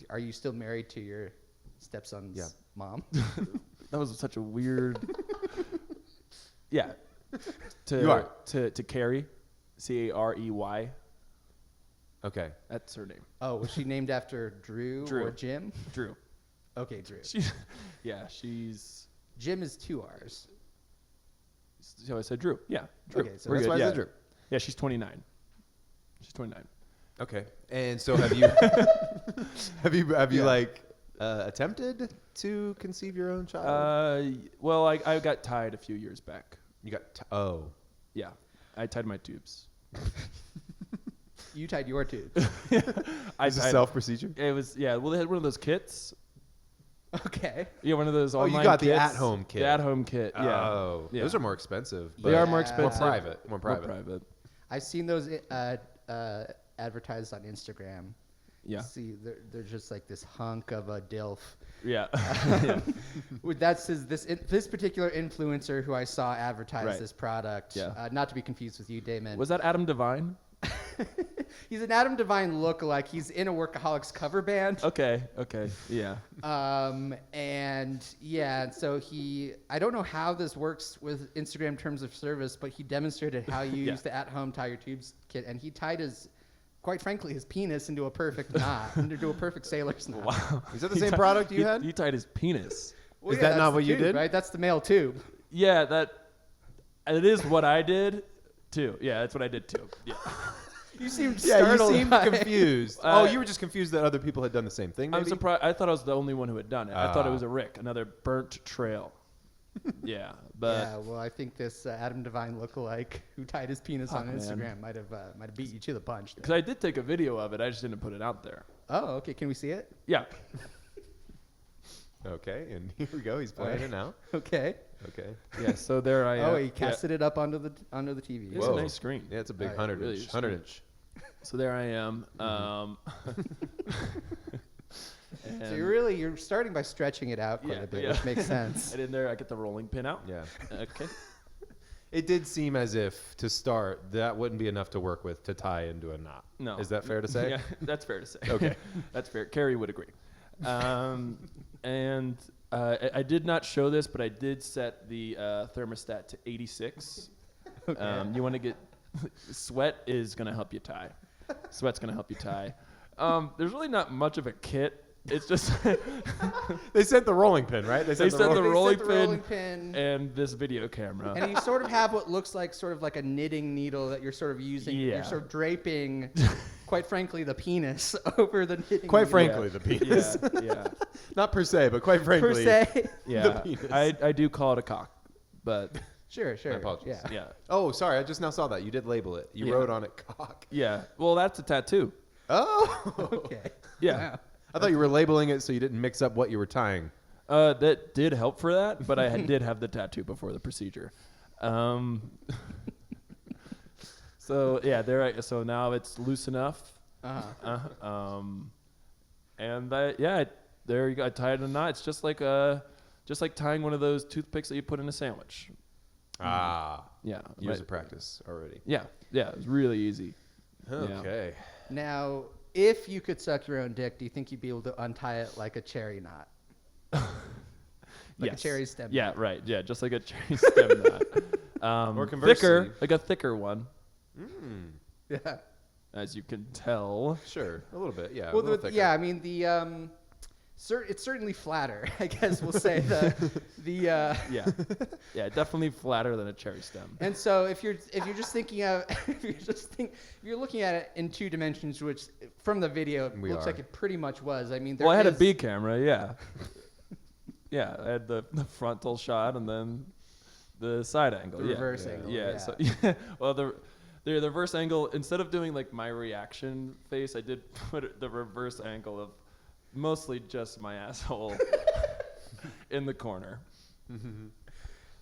are you still married to your stepson's mom? that was such a weird. Yeah. You are. To Carrie, Carey. Okay. That's her name. Oh, was she named after Drew Drew. or Jim? Drew. Okay, Drew. She's. Jim is 2 R's. So I said Drew. Yeah. Drew. Okay, so That's why I yeah. said Drew. Yeah, she's 29. She's 29. Okay. And so have you have you attempted to conceive your own child? Well, I got tied a few years back. You got Yeah, I tied my tubes. You tied your tube. It's a self procedure. It was Well, they had one of those kits. Okay. Yeah, one of those online. You got the kits. at-home kit. The at-home kit. Yeah. Oh, Yeah. those are more expensive. They but are more Yeah. expensive. More private. I've seen those advertised on Instagram. Yeah. See, they're just like this hunk of a DILF. Yeah. That's this particular influencer who I saw advertise Right. this product. Yeah. Not to be confused with you, Damon. Was that Adam Devine? He's an Adam Devine lookalike. He's in a Workaholics cover band. Okay. Yeah. And so I don't know how this works with Instagram terms of service, but he demonstrated how you use the at-home tie your tubes kit, and he tied quite frankly, his penis into a perfect knot, into a perfect sailor's knot. Wow. Is that the same product you had? He tied his penis. Well, Is that that's not the what you tube, did? Right, that's the male tube. Yeah, it is what I did too. Yeah, that's what I did too. Yeah. You seemed Yeah, you startled. seemed confused. You were just confused that other people had done the same thing. Maybe? I'm surprised. I thought I was the only one who had done it. I thought it was a Rick, another burnt trail. Yeah, but Yeah, well, I think this Adam Devine lookalike who tied his penis on man. Instagram might have beat you to the punch. because I did take a video of it, I just didn't put it out there. Oh, okay. Can we see it? Yeah. Okay, and here we go. He's playing it now. Okay. Okay. Yeah, so there I am. Oh, he casted it up onto the TV. It's a nice screen. Yeah, it's a big Right, 100 really inch. is 100 inch. So there I am. So you're starting by stretching it out quite Yeah, a bit, yeah. which makes sense. And in there, I get the rolling pin out. Yeah. Okay. It did seem as if to start that wouldn't be enough to work with to tie into a knot. No. Is that fair to say? Yeah, that's fair to say. Okay. That's fair. Carrie would agree. And I did not show this, but I did set the thermostat to 86. You want to get sweat is going to help you tie. Sweat's going to help you tie. There's really not much of a kit. It's just They sent the rolling pin, right? They sent the rolling pin and this video camera. and you sort of have what looks like sort of like a knitting needle that you're sort of using. Yeah. You're sort of draping, quite frankly, the penis over the knitting Quite needle. frankly, the penis. Yeah. Not per se, but quite frankly. Per se. Yeah. penis. I do call it a cock, but Sure. I apologize. Yeah. yeah. Oh, sorry. I just now saw that. You did label it. You Yeah. wrote on it cock. Yeah. Well, that's a tattoo. Oh. Okay. Yeah. Wow. I thought you were labeling it so you didn't mix up what you were tying. That did help for that, but I did have the tattoo before the procedure. So yeah, so now it's loose enough. And there you go. I tied a knot. It's just like tying one of those toothpicks that you put in a sandwich. Ah. Yeah. Years of practice already. Yeah. Yeah. It was really easy. Okay. Now, if you could suck your own dick, do you think you'd be able to untie it like a cherry knot? Like a cherry stem. Yeah, right. Yeah, just like a cherry stem knot. Or conversely, thicker, like a thicker one, Yeah. as you can tell. Sure, a little bit. Yeah. a Well, little thicker. yeah. I mean, it's certainly flatter. I guess we'll say Yeah, definitely flatter than a cherry stem. And so if you're just thinking of if you're looking at it in two dimensions, which from the video it looks like it pretty much was. I mean, Well, I had a B camera. Yeah. Yeah, I had the frontal shot and then the side angle. The reverse angle. Yeah. So yeah. Well, the reverse angle, instead of doing like my reaction face, I did put the reverse angle of mostly just my asshole in the corner.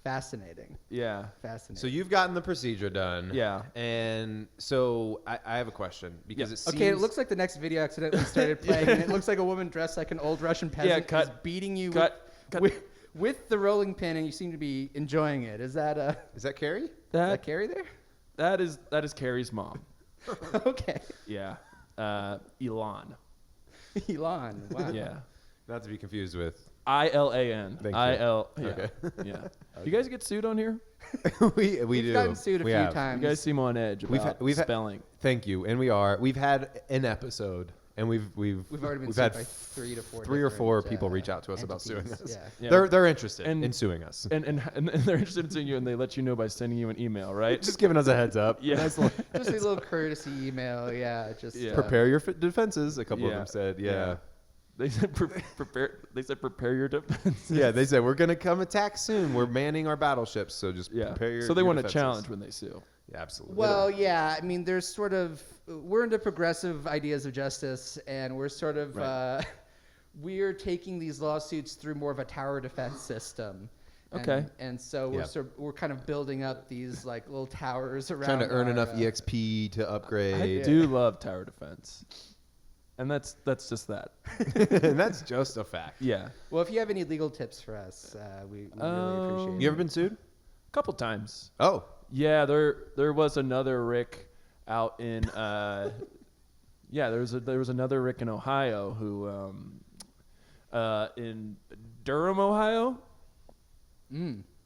Fascinating. Yeah. Fascinating. So you've gotten the procedure done. Yeah. And so I have a question because it seems. Okay, it looks like the next video accidentally started playing, and it looks like a woman dressed like an old Russian peasant is beating you with the rolling pin, and you seem to be enjoying it. Is that Is that Carrie? is that Carrie there? That is Carrie's mom. Okay. Yeah. Elon. Elon. Wow. Yeah. Not to be confused with. ILAN. Thank you. IL. Yeah. Okay. Yeah. You guys get sued on here? we We've do. gotten sued a few You times. guys seem on edge about we've had- spelling. Thank you, and we are. We've had an episode, and we've already been we've sued had by three or four different people reach out to us about suing entities. us. Yeah. Yeah. They're interested And- in suing us. And they're interested in seeing you, and they let you know by sending you an email, right? Just giving us a heads up. Yeah. Just a little courtesy email. Yeah. Just Yeah. Prepare your defenses. A couple of Yeah. them said, yeah. They said prepare. They said prepare your defense. Yeah, they said we're gonna come attack soon. We're manning our battleships, so just Yeah. prepare your. So they your want a defenses. challenge when they sue. Yeah, absolutely. Well, yeah. I mean, there's sort of we're into progressive ideas of justice, and we're sort of we're taking these lawsuits through more of a tower defense system. Okay. And so we're kind of building up these like little towers around. trying to earn our, enough EXP to I upgrade. do love tower defense, and that's just that. And that's just a fact. Yeah. Well, if you have any legal tips for us, we really appreciate it. You ever been sued? A couple times. Oh, Yeah, there was another Rick out in there was another Rick in Ohio who in Durham, Ohio.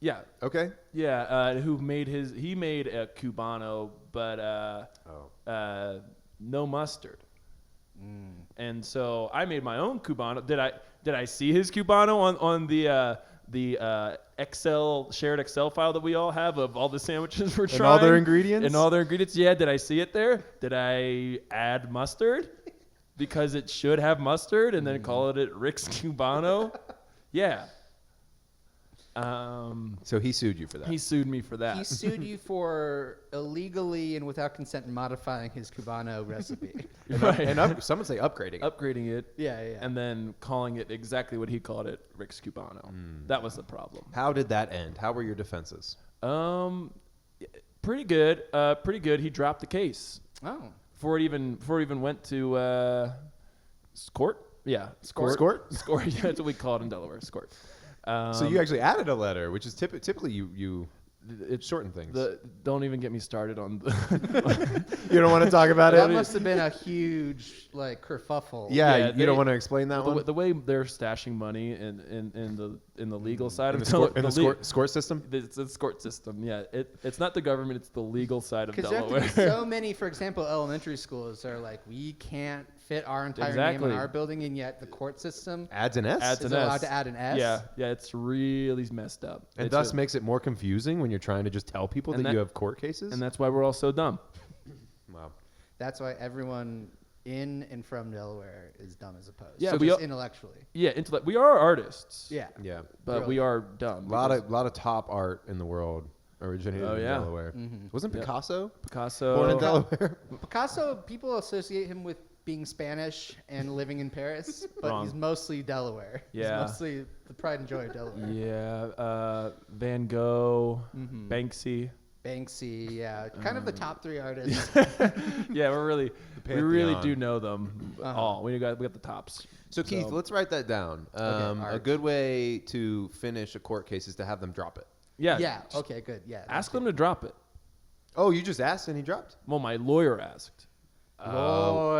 Yeah. okay. Yeah, who made he made a Cubano but no mustard. And so I made my own Cubano. Did I see his Cubano on the shared Excel file that we all have of all the sandwiches we're trying? And all their ingredients? And all their ingredients. Yeah, did I see it there? Did I add mustard? Because it should have mustard and then call it Rick's Cubano? Yeah. So he sued you for that. He sued me for that. He sued you for illegally and without consent modifying his Cubano recipe. Some would say upgrading it. Upgrading it. Yeah. And then calling it exactly what he called it, Rick's Cubano. That was the problem. How did that end? How were your defenses? Pretty good. Pretty good. He dropped the case. Oh. Before it even went to court. Yeah. Skort? Skort. Yeah, that's what we call it in Delaware. Skort. So you actually added a letter, which is typically you shorten things. Don't even get me started on. You don't want to talk about That it? must have been a huge kerfuffle. Yeah, you don't want to explain that one? The way they're stashing money in the legal side In of the Skort system? It's the Skort system. Yeah, it's not the government; it's the legal side of Because there Delaware. have to be so many, for example, elementary schools are like, we can't fit our entire name in our building, and yet the court system Adds an S? is allowed to add an S. Yeah, it's really messed up. And thus makes it more confusing when you're trying to just tell people that you have court cases? And that's why we're all so dumb. Wow. That's why everyone in and from Delaware is dumb as opposed. Yeah, so we just all- intellectually. Yeah, we are artists. Yeah. Yeah. But Really. we are dumb. A lot of top art in the world originated in Delaware. Mm-hmm. Wasn't Picasso Picasso. born in Delaware? Picasso, people associate him with being Spanish and living in Paris, but Wrong. he's mostly Delaware. Yeah. He's mostly the pride and joy of Delaware. Yeah, Van Gogh, Mm-hmm. Banksy. Banksy, yeah. Kind of the top three artists. Yeah, we really pantheon. do know them all. We got the tops. So Keith, let's write that down. A art. good way to finish a court case is to have them drop it. Yeah. Yeah, okay, good. Yeah. Ask them to drop it. Oh, you just asked and he dropped? Well, my lawyer asked.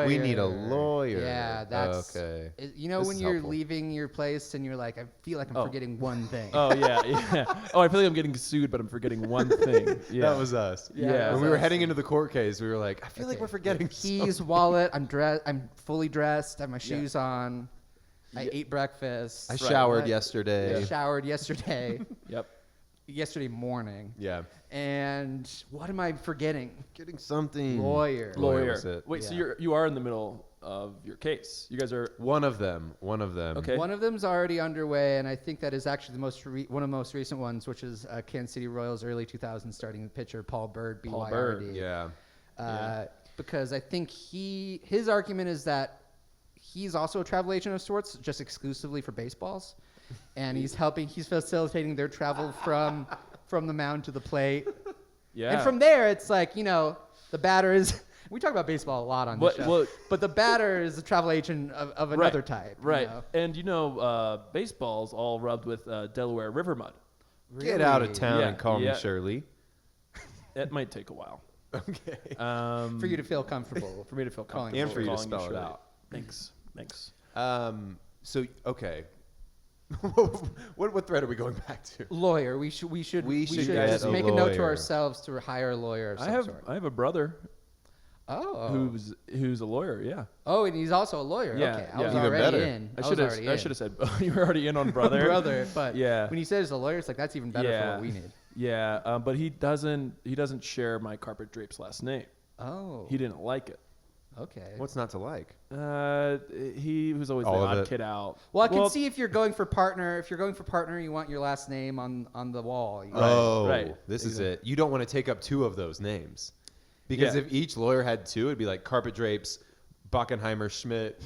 We need a lawyer. Yeah, that's okay. You know This when is you're helpful. leaving your place and you're like, I feel like I'm forgetting one thing. Oh yeah. Oh, I feel like I'm getting sued, but I'm forgetting one thing. Yeah. That was us. Yeah. that When was we were us. heading into the court case, we were like, I feel like Okay. we're forgetting Keys, something. wallet. I'm fully dressed. I have my shoes on. I ate breakfast. I showered I yesterday. showered yesterday. Yep. Yesterday morning. Yeah. And what am I forgetting? Getting something. Lawyer. Lawyer was it. Wait, so Yeah. you are in the middle of your case. You guys are One of them. okay. One of them's already underway, and I think that is actually the one of the most recent ones, which is Kansas City Royals early 2000s starting pitcher Paul Berd, BYRD. Paul Berd, Yeah. Because I think his argument is that he's also a travel agent of sorts, just exclusively for baseballs, and he's facilitating their travel from the mound to the plate. Yeah. And from there, it's like, the batter is. We talk about baseball a lot on this show, but the batter is a travel agent of another type. Right. And baseball's all rubbed with Delaware river mud. Get out of Really? town Yeah. and call Yeah. me Shirley. It might take a while. Okay. For you to feel comfortable. For me to feel Calling comfortable. And for you to calling spell it Shuck. out. Thanks. So okay. What thread are we going back to? Lawyer. We should get just a make a note to lawyer. ourselves to hire a lawyer of some sort. I have a brother Oh. who's a lawyer. Yeah. Oh, and he's also a lawyer. Yeah, okay, I yeah. was Even already better. in. I should have said you were already in on brother. brother, but Yeah. when he says a lawyer, it's like that's even better for Yeah. what we need. Yeah, but he doesn't share my Carpet-Drapes last name. Oh. He didn't like it. Okay. What's not to like? He was always All the of odd it. kid out. Well, I can see if you're going for partner. If you're going for partner, you want your last name on the wall. Oh, right. This is it. You don't want to take up two of those names. Because Yeah. if each lawyer had two, it'd be like Carpet-Drapes, Bockenheimer, Schmidt,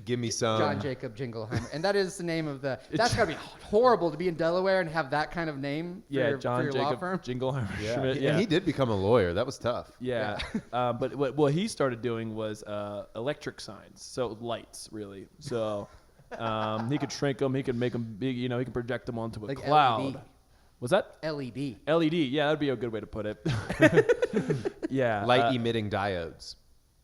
give me some. John Jacob Jingleheimer, and that is the name of the. That's gotta be horrible to be in Delaware and have that kind of name. For Yeah, your, John for your law Jacob firm. Jingleheimer Yeah. Schmidt. And he did become a lawyer. That was tough. Yeah. But what he started doing was electric signs, so lights really. So he could shrink them, he could make them big. He could project them onto a Like cloud. LED. Was that LED. LED? Yeah, that'd be a good way to put it. Yeah. Light emitting diodes.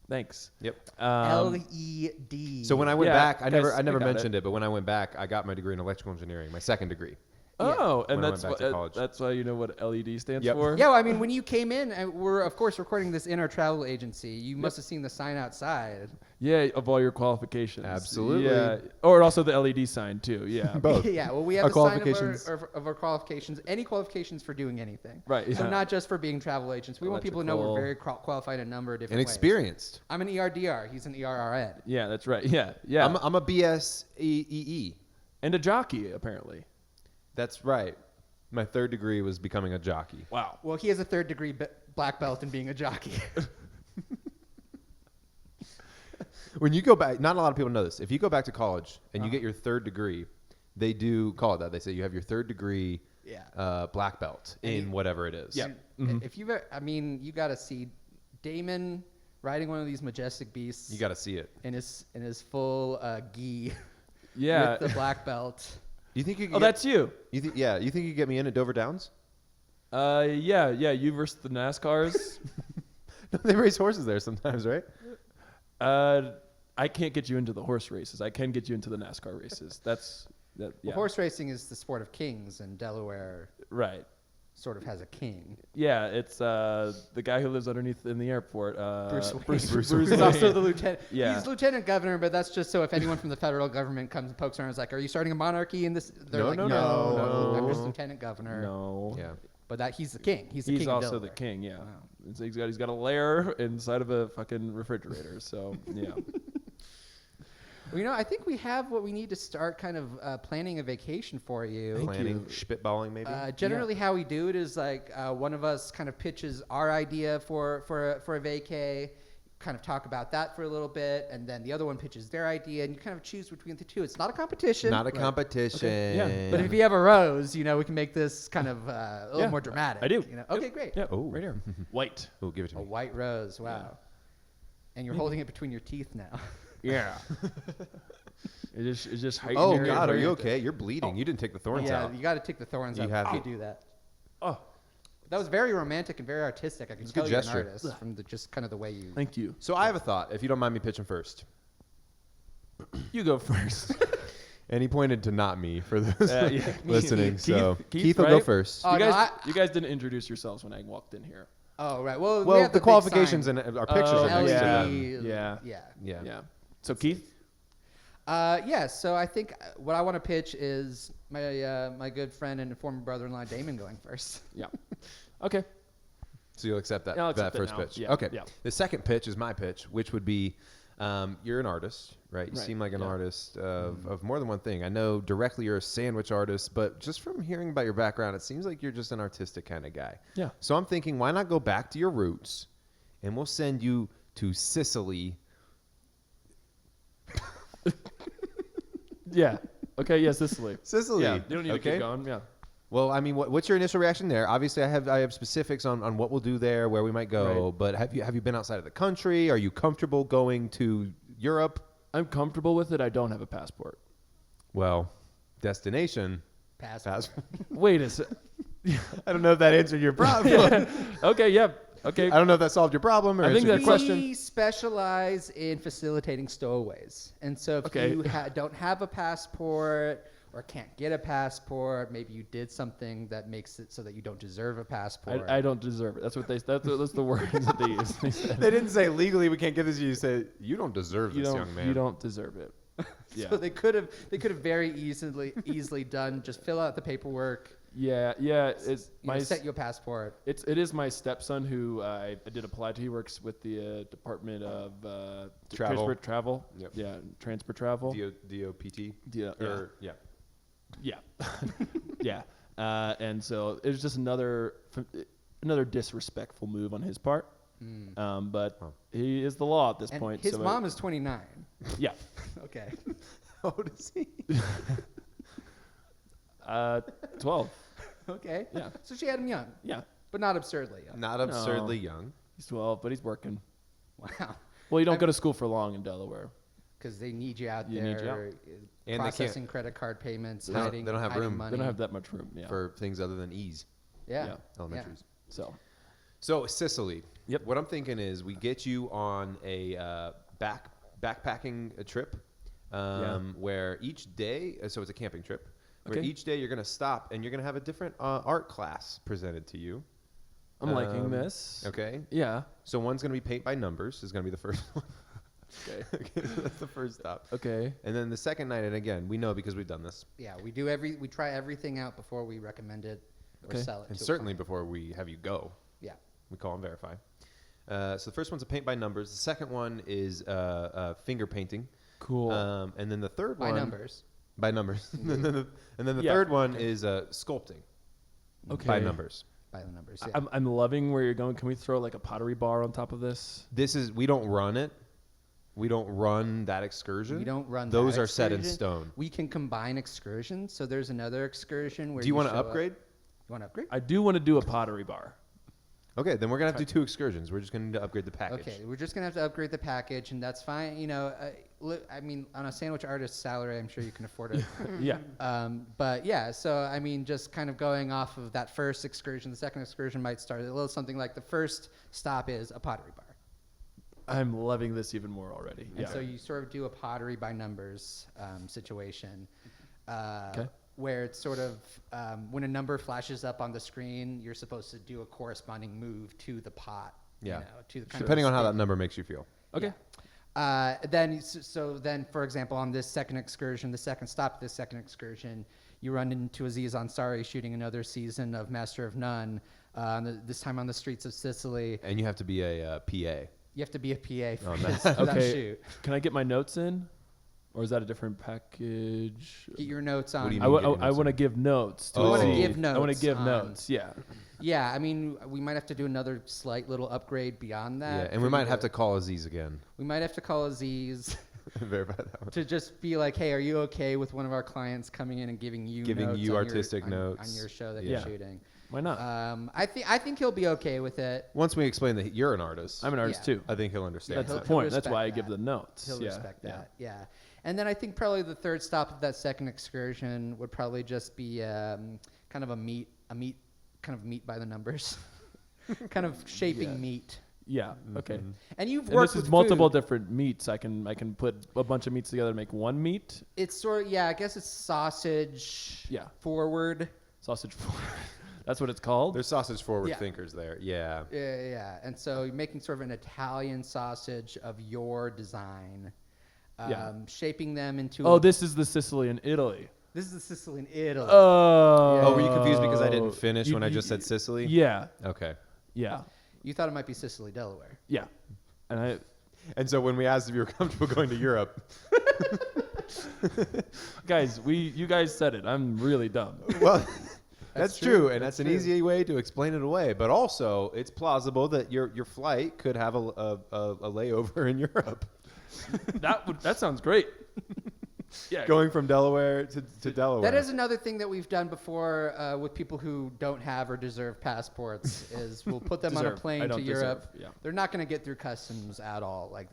Thanks. Yep. LED. So when I went Yeah, back, I guys, never we got mentioned it, but when I went back, I got my degree in electrical engineering, my second degree. Oh, and When I that's went back to college. that's why you know what LED stands Yep. for. Yeah, well, I mean, when you came in, we're of course recording this in our travel agency. You must have seen the sign outside. Yeah, of all your qualifications. Absolutely. Yeah, or also the LED sign too. Yeah. Both. Yeah, well, we have Our a sign qualifications. of our qualifications, any qualifications for doing anything. Right, So yeah. not just for being travel agents. We want people to know we're very qualified in a number of different And ways. experienced. I'm an ERDR. He's an ERRN. Yeah, that's right. Yeah, yeah. I'm a BSEE. And a jockey apparently. That's right. My third degree was becoming a jockey. Wow. Well, he has a third degree black belt in being a jockey. When you go back, not a lot of people know this. If you go back to college and you get your third degree, they do call it that. They say you have your third degree black belt in whatever it is. Yeah. If you've, you got to see Damon riding one of these majestic beasts. You got to see it in his full gi. Yeah. With the black belt. You think you? That's you. You think? Yeah. You think you get me in at Dover Downs? Yeah. You versus the NASCARs. No, they race horses there sometimes, right? I can't get you into the horse races. I can get you into the NASCAR races. Yeah. Well, horse racing is the sport of kings, and Delaware right sort of has a king. Yeah, it's the guy who lives underneath in the airport. Bruce Wayne. Bruce He's Wayne. also the lieutenant. Yeah. He's lieutenant governor, but that's just so if anyone from the federal government comes and pokes around and is like, "Are you starting a monarchy in this?" They're like, "No, I'm just lieutenant governor." No. Yeah. But he's the king. He's the king of also Delaware. the king. Yeah. Wow. And so he's got a lair inside of a fucking refrigerator. So yeah. Well, I think we have what we need to start kind of planning a vacation for you. Planning, spitballing, maybe. Generally, how we do it is like one of us kind of pitches our idea for a vacay, kind of talk about that for a little bit, and then the other one pitches their idea, and you kind of choose between the two. It's not a competition. Not a competition. Okay. Yeah. But if you have a rose, we can make this kind of a little more dramatic. I do. Okay, great. Yeah. Oh, right here. White. Oh, give it to A me. white rose. Wow. Yeah. And you're holding it between your teeth now. Yeah. It's just Oh God, are you okay? You're bleeding. You didn't take the thorns Yeah, out. you got to take the thorns You out have before to. you do that. Oh, That was very romantic and very artistic. I can a tell good you're gesture. an artist from just kind of the way you. thank you. So I have a thought. If you don't mind me pitching first. You go first. And he pointed to not me for those listening. Keith, So Keith, Keith will go right? first. Oh, You guys didn't introduce yourselves when I walked in here. Oh right. Well, we Well, have the big qualifications sign. and our pictures are next to them. LED. Yeah. Yeah. Yeah. So Keith. Yeah. So I think what I want to pitch is my good friend and former brother-in-law Damon going first. Yeah. Okay. So you'll accept that, Yeah, I'll accept that it first now. pitch. Yeah, Okay. yeah. The second pitch is my pitch, which would be you're an artist, right? You Right, seem like an yeah. artist of more than one thing. I know directly you're a sandwich artist, but just from hearing about your background, it seems like you're just an artistic kind of guy. Yeah. So I'm thinking, why not go back to your roots and we'll send you to Sicily. Yeah. Okay. Yeah. Sicily. Sicily. Yeah. You don't need to keep going. Yeah. Well, I mean, what's your initial reaction there? Obviously, I have specifics on what we'll do there, where we might go. Right. But have you been outside of the country? Are you comfortable going to Europe? I'm comfortable with it. I don't have a passport. Well, destination. Pass. Wait a sec. I don't know if that answered your problem. Okay. Yeah. Okay. I don't know if that solved your problem or I think answered your that question. We specialize in facilitating stowaways, and so if Okay. you don't have a passport or can't get a passport, maybe you did something that makes it so that you don't deserve a passport. I don't deserve it. That's what that's the words that they use. They said, They didn't say legally we can't give this to you. You say you don't deserve you this, don't. young man. You don't deserve it. Yeah. So they could have very easily done just fill out the paperwork. Yeah. Yeah. It's Set you a passport. It is my stepson who I did apply to. He works with the Department of Travel. Transport Travel. Yep. Yeah, Transport Travel. DOPT. Yeah. Yeah. Yeah. Yeah. And so it was just another disrespectful move on his part. But he is the law at this And point. his so mom is 29. Yeah. Okay. How old is he? 12. Okay. Yeah. So she had him young, Yeah. but not absurdly young. Not absurdly young. He's 12, but he's working. Wow. Well, you don't go to school for long in Delaware. Because they need you out They there, need you out. And they can't- processing credit card payments, They don't- hiding, they don't have hiding room. money. They don't have that much room. Yeah. For things other than ease. Yeah. Elementaries. So. So Sicily. Yep. What I'm thinking is we get you on a backpacking trip, where each day, so it's a camping trip, where Okay. each day you're going to stop and you're going to have a different art class presented to you. I'm liking this. Okay. Yeah. So one's going to be paint by numbers. Is going to be the first one. Okay. Okay, so that's the first stop. Okay. And then the second night, and again, we know because we've done this, Yeah, we try everything out before we recommend it or Okay. sell it. and to a certainly client. before we have you go. Yeah. We call and verify. So the first one's a paint by numbers. The second one is finger painting. Cool. And then the third By one numbers. by numbers. And then the Yeah. third one is sculpting. Okay. by numbers. By the numbers, yeah. I'm loving where you're going. Can we throw like a pottery bar on top of this? We don't run it. We don't run that excursion. We don't run Those that are set in excursion. stone. We can combine excursions. So there's another excursion where Do you want to show up- upgrade? You want to upgrade? I do want to do a pottery bar. Okay, then we're going to have to do 2 excursions. We're just going to need to upgrade the package. Okay, we're just going to have to upgrade the package, and that's fine. You know, I mean, on a sandwich artist's salary, I'm sure you can afford it. Yeah. But yeah, so I mean, just kind of going off of that first excursion, the second excursion might start a little something like the first stop is a pottery bar. I'm loving this even more already. And so you sort of do a pottery by numbers situation. Okay. Where it's sort of when a number flashes up on the screen, you're supposed to do a corresponding move to the pot. Yeah. You know, to the kind Depending of on how spin. that number makes you feel. Okay. Yeah. Then, for example, on this second excursion, the second stop of this second excursion, you run into Aziz Ansari shooting another season of Master of None, this time on the streets of Sicily. And you have to be a PA. You have to be a PA for, nice. for that Okay. shoot. Can I get my notes in? Or is that a different package? Get your notes on. What do you I mean? want to give notes. To You wanna Aziz. give I want to notes give on- notes. Yeah. Yeah, I mean, we might have to do another slight little upgrade beyond that. Yeah, and we might have to call Aziz again. We might have to call Aziz Verify that one. to just be like, hey, are you okay with one of our clients coming in and giving you notes on artistic on notes. your show that Yeah. you're shooting? Why not? I think he'll be okay with it. Once we explain that you're an artist, I'm an artist yeah. too. I think he'll understand. That's He'll- the that. he'll point. That's respect why I that. give the notes. He'll yeah. respect that. Yeah. And then I think probably the third stop of that second excursion would probably just be kind of a meat by the numbers, kind of shaping Yeah. meat. Yeah. Okay. And you've And worked this is with multiple food. different meats. I can put a bunch of meats together to make one meat. It's sort of I guess it's sausage. Yeah. Forward. Sausage forward. That's what it's called. There's sausage forward Yeah. thinkers there. Yeah. Yeah. And so you're making sort of an Italian sausage of your design. Yeah. Shaping them into. Oh, this is the Sicily in Italy. This is the Sicilian Italy. Oh, were you confused because I didn't finish when I just said Sicily? Yeah. Okay. Yeah. You thought it might be Sicily, Delaware. Yeah. And And so when we asked if you were comfortable going to Europe, you guys said it. I'm really dumb. well, that's true. true, and That's that's an true. easy way to explain it away. But also, it's plausible that your flight could have a layover in Europe, That sounds great. Yeah. going from Delaware to Delaware. That is another thing that we've done before with people who don't have or deserve passports. Is we'll put them on a Deserve. I plane to don't Europe. deserve, yeah. They're not going to get through customs at all. Like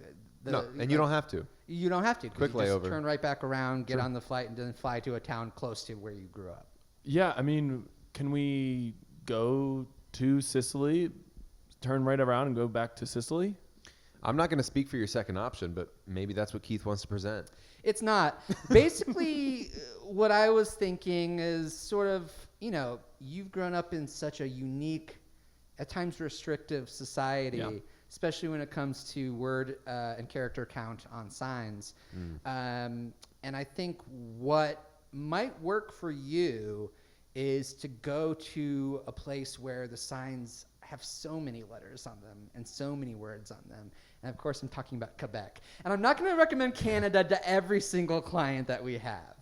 no, and you don't have to. You don't have to. 'Cause Quick you just layover. turn right back around, get on the flight, and then fly to a town close to where you grew up. Yeah, I mean, can we go to Sicily, turn right around and go back to Sicily? I'm not going to speak for your second option, but maybe that's what Keith wants to present. It's not. Basically, what I was thinking is sort of, you've grown up in such a unique, at times restrictive society, Yeah. especially when it comes to word and character count on signs. And I think what might work for you is to go to a place where the signs have so many letters on them and so many words on them. And of course, I'm talking about Quebec. And I'm not going to recommend Canada to every single client that we have.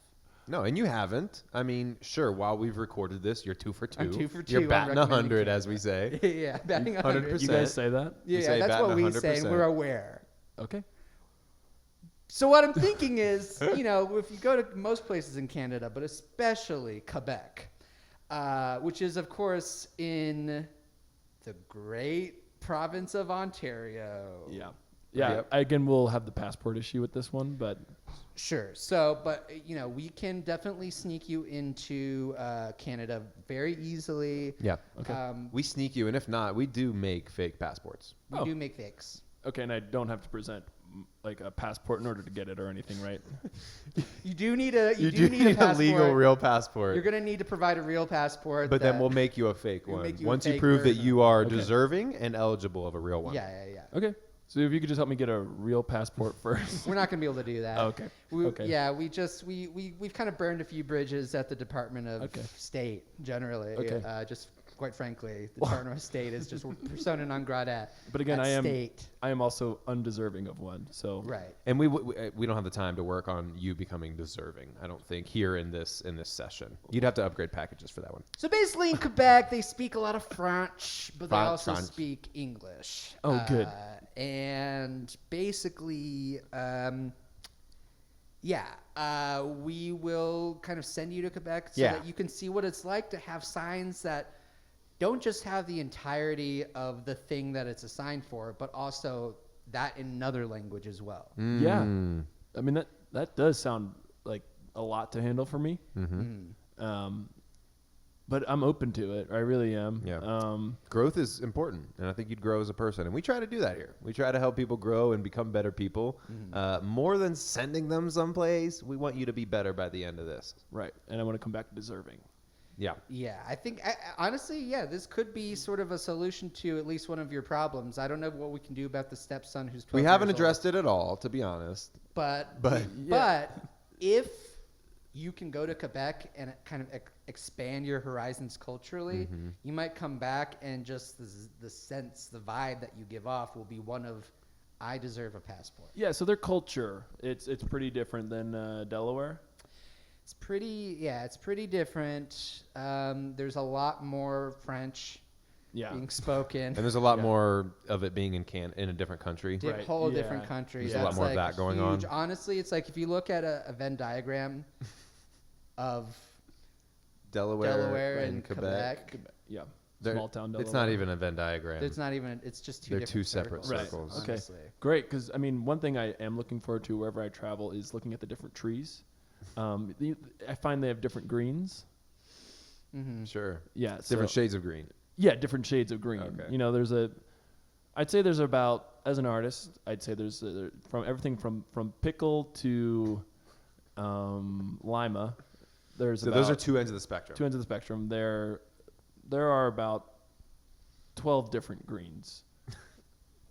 No, and you haven't. I mean, sure, while we've recorded this, you're 2 for 2. I'm 2 for 2. You're I'm batting recommending 100, as we say. yeah, batting 100. You guys say that? You Yeah, say that's what batting we say, and 100%. we're aware. Okay. So what I'm thinking is, if you go to most places in Canada, but especially Quebec, which is, of course, in the great province of Ontario. Yeah. Yeah. Yep. Again, we'll have the passport issue with this one, but Sure. So, but, we can definitely sneak you into Canada very easily. Yeah. Okay. We sneak you, and if not, we do make fake passports. We Oh. do make fakes. okay, and I don't have to present like a passport in order to get it or anything, right? You do need a You do need a passport. legal, real passport. You're going to need to provide a real passport. But then that- we'll make you a fake We'll one. make you a Once you fake prove that version. you are Okay. deserving and eligible of a real one. Yeah. Okay. So if you could just help me get a real passport first. We're not going to be able to do that. Okay. Okay. Yeah, we've kind of burned a few bridges at the Department of Okay. State generally. Okay. Just quite frankly. The Department of State is just persona non grata. But again, I state. am also undeserving of one. So Right. And we don't have the time to work on you becoming deserving. I don't think here in this session. You'd have to upgrade packages for that one. So basically, in Quebec, they speak a lot of French, but they also French. speak English. Oh, good. And basically, we will kind of send you to Quebec so that you can see what it's like to have signs that don't just have the entirety of the thing that it's assigned for, but also that in another language as well. Yeah. I mean, that does sound like a lot to handle for me. But I'm open to it. I really am. Yeah. Growth is important, and I think you'd grow as a person. And we try to do that here. We try to help people grow and become better people. More than sending them someplace, we want you to be better by the end of this. Right. And I want to come back deserving. Yeah. Yeah, I think, honestly, this could be sort of a solution to at least one of your problems. I don't know what we can do about the stepson who's 12 We haven't years addressed it at all, to be honest. But if you can go to Quebec and kind of expand your horizons culturally, you might come back and just the sense, the vibe that you give off will be one of, I deserve a passport. Yeah, so their culture, it's pretty different than Delaware. It's pretty different. There's a lot more French being spoken. And there's a lot more of it being in a different country. Whole different country. There's a lot more of that going on. Honestly, it's like if you look at a Venn diagram of Delaware and Quebec. Yeah. Small town Delaware. It's not even a Venn diagram. It's just two They're different two separate circles. circles. Okay. Great, because I mean, one thing I am looking forward to wherever I travel is looking at the different trees. I find they have different greens. Sure. Yeah. Different shades of green. Yeah, different shades of green. Okay. You know, I'd say there's about, as an artist, I'd say there's from everything from pickle to lima. So those are two ends of the spectrum. Two ends of the spectrum. There are about 12 different greens.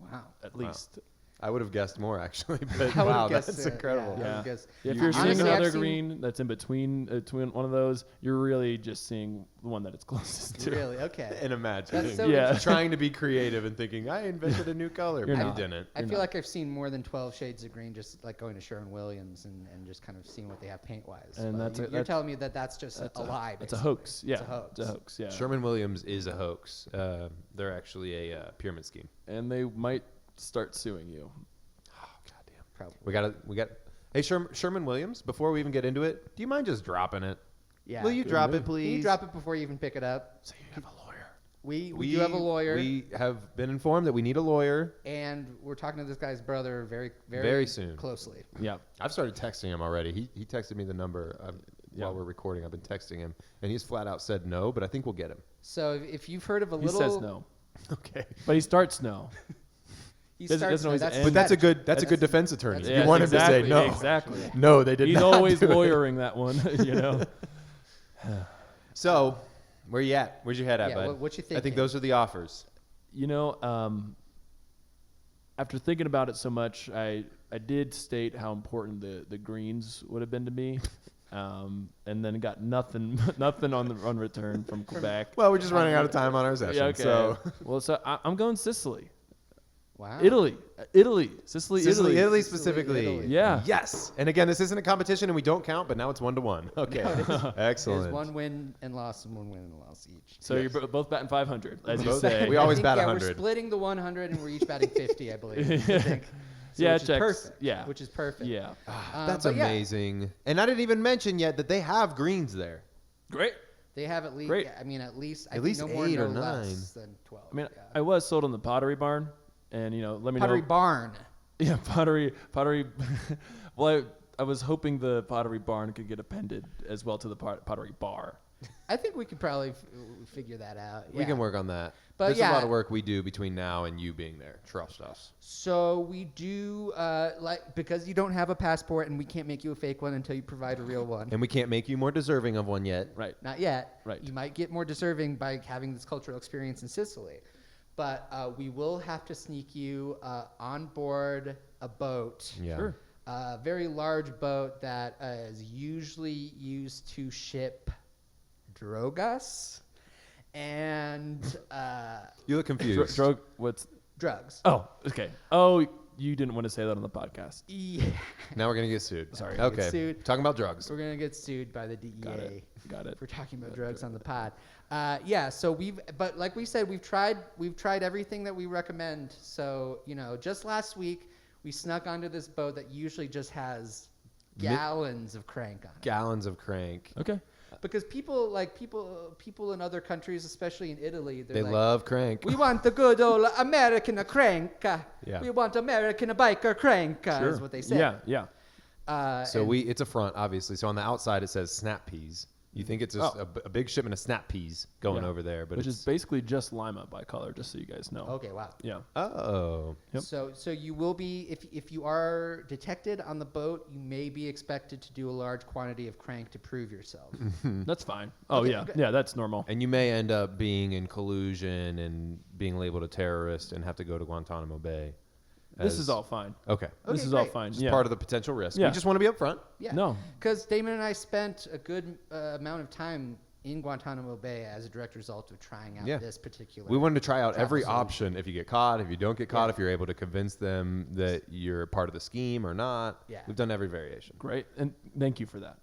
Wow. At least. I would have guessed more, actually. But I would've wow, guessed that's it, incredible. yeah. If you're seeing Honestly, another I've seen- green that's in between one of those, you're really just seeing the one that it's closest to. Really? Okay. And imagining. That's so Yeah. Trying to be creative and thinking, I invented a new color, You're but you not. didn't. I feel like I've seen more than 12 shades of green just like going to Sherwin-Williams and just kind of seeing what they have paint-wise. And But that's you're telling me that's just a lie, It's a basically. hoax. Yeah. It's a hoax. It's a hoax. Yeah. Sherman-Williams is a hoax. They're actually a pyramid scheme. And they might start suing you. Probably. We got. Hey, Sherman-Williams, before we even get into it, do you mind just dropping it? Yeah. Will you drop it, Can please? you drop it before you even pick it up? So you have a lawyer. We do have a lawyer. We have been informed that we need a lawyer. And we're talking to this guy's brother Very soon. closely. Yeah. I've started texting him already. He texted me the number while we're recording. I've been texting him, and he's flat out said no, but I think we'll get him. So if you've heard of a He little, says no. Okay. But he starts no. he Doesn't starts. always that's end. But that's a strategy. good defense attorney. that's- You Yeah, want exactly, him to say no. Exactly. No, they did He's not. always do it. lawyering that one, you know. So, where you at? Where's your head at, Yeah, bud? what you I thinking? think those are the offers. You know, after thinking about it so much, I did state how important the greens would have been to me, and then got nothing on return from Quebec. Well, we're just running out of time on our session. Yeah, okay. So, Well, so I'm going Sicily, Wow. Sicily, Italy. Italy specifically. Italy. Yeah. Yes. And again, this isn't a competition, and we don't count, but now it's 1-1. Okay. Excellent. There's one win and loss and one win and loss each. So you're both batting 500, as you Both- say. we always I think, bat yeah, 100. We're splitting the 100 and we're each batting 50, I believe. I think. So, Yeah, which it is checks. perfect. Yeah. Which is perfect. Yeah. That's but yeah, amazing. And I didn't even mention yet that they have greens there. Great. they have at least. Great. Yeah, I mean, at least. At least no more, 8 no or 9. less than 12. I mean, yeah. I was sold on the Pottery Barn, and let me Pottery know. Barn. Yeah, pottery. Well, I was hoping the Pottery Barn could get appended as well to the Pottery Bar. I think we could probably figure that out. We yeah. can work on that. But There's yeah. a lot of work we do between now and you being there. Trust us. So we do because you don't have a passport and we can't make you a fake one until you provide a real one. And we can't make you more deserving of one yet. Right. Not yet. Right. You might get more deserving by having this cultural experience in Sicily. But we will have to sneak you on board a boat. Yeah. Sure. A very large boat that is usually used to ship drogas. and You look confused. What's drugs. Oh, okay. Oh, you didn't want to say that on the podcast. Yeah. Now we're gonna get sued. Sorry. Okay. Get sued. Talking about drugs. We're gonna get sued by the DEA. Got it. For talking about drugs on the pod. Yeah. So but like we said, we've tried everything that we recommend. So just last week we snuck onto this boat that usually just has gallons of crank on it. Gallons of crank. Okay. Because people in other countries, especially in Italy, They like, love crank. we want the good old American crank. Yeah. We want American biker crank. Sure. Is what they say. Yeah. So it's a front, obviously. So on the outside it says snap peas. You think it's just a big shipment of snap peas going over there, but which is basically just Lima by color, just so you guys know. Okay. Wow. Yeah. Oh. Yep. So you will be if you are detected on the boat, you may be expected to do a large quantity of crank to prove yourself. That's fine. Oh Okay, yeah. okay. Yeah, that's normal. And you may end up being in collusion and being labeled a terrorist and have to go to Guantanamo Bay. This is all fine. Okay. This Okay, is all great. fine. Just Yeah. part of the potential risk. Yeah. We just want to be upfront. Yeah. No. Because Damon and I spent a good amount of time in Guantanamo Bay as a direct result of trying out this particular. We wanted to try out travel every solution. option. If you get caught, if you don't get caught, Yeah. if you're able to convince them that you're part of the scheme or not. Yeah. We've done every variation. Great. And thank you for that.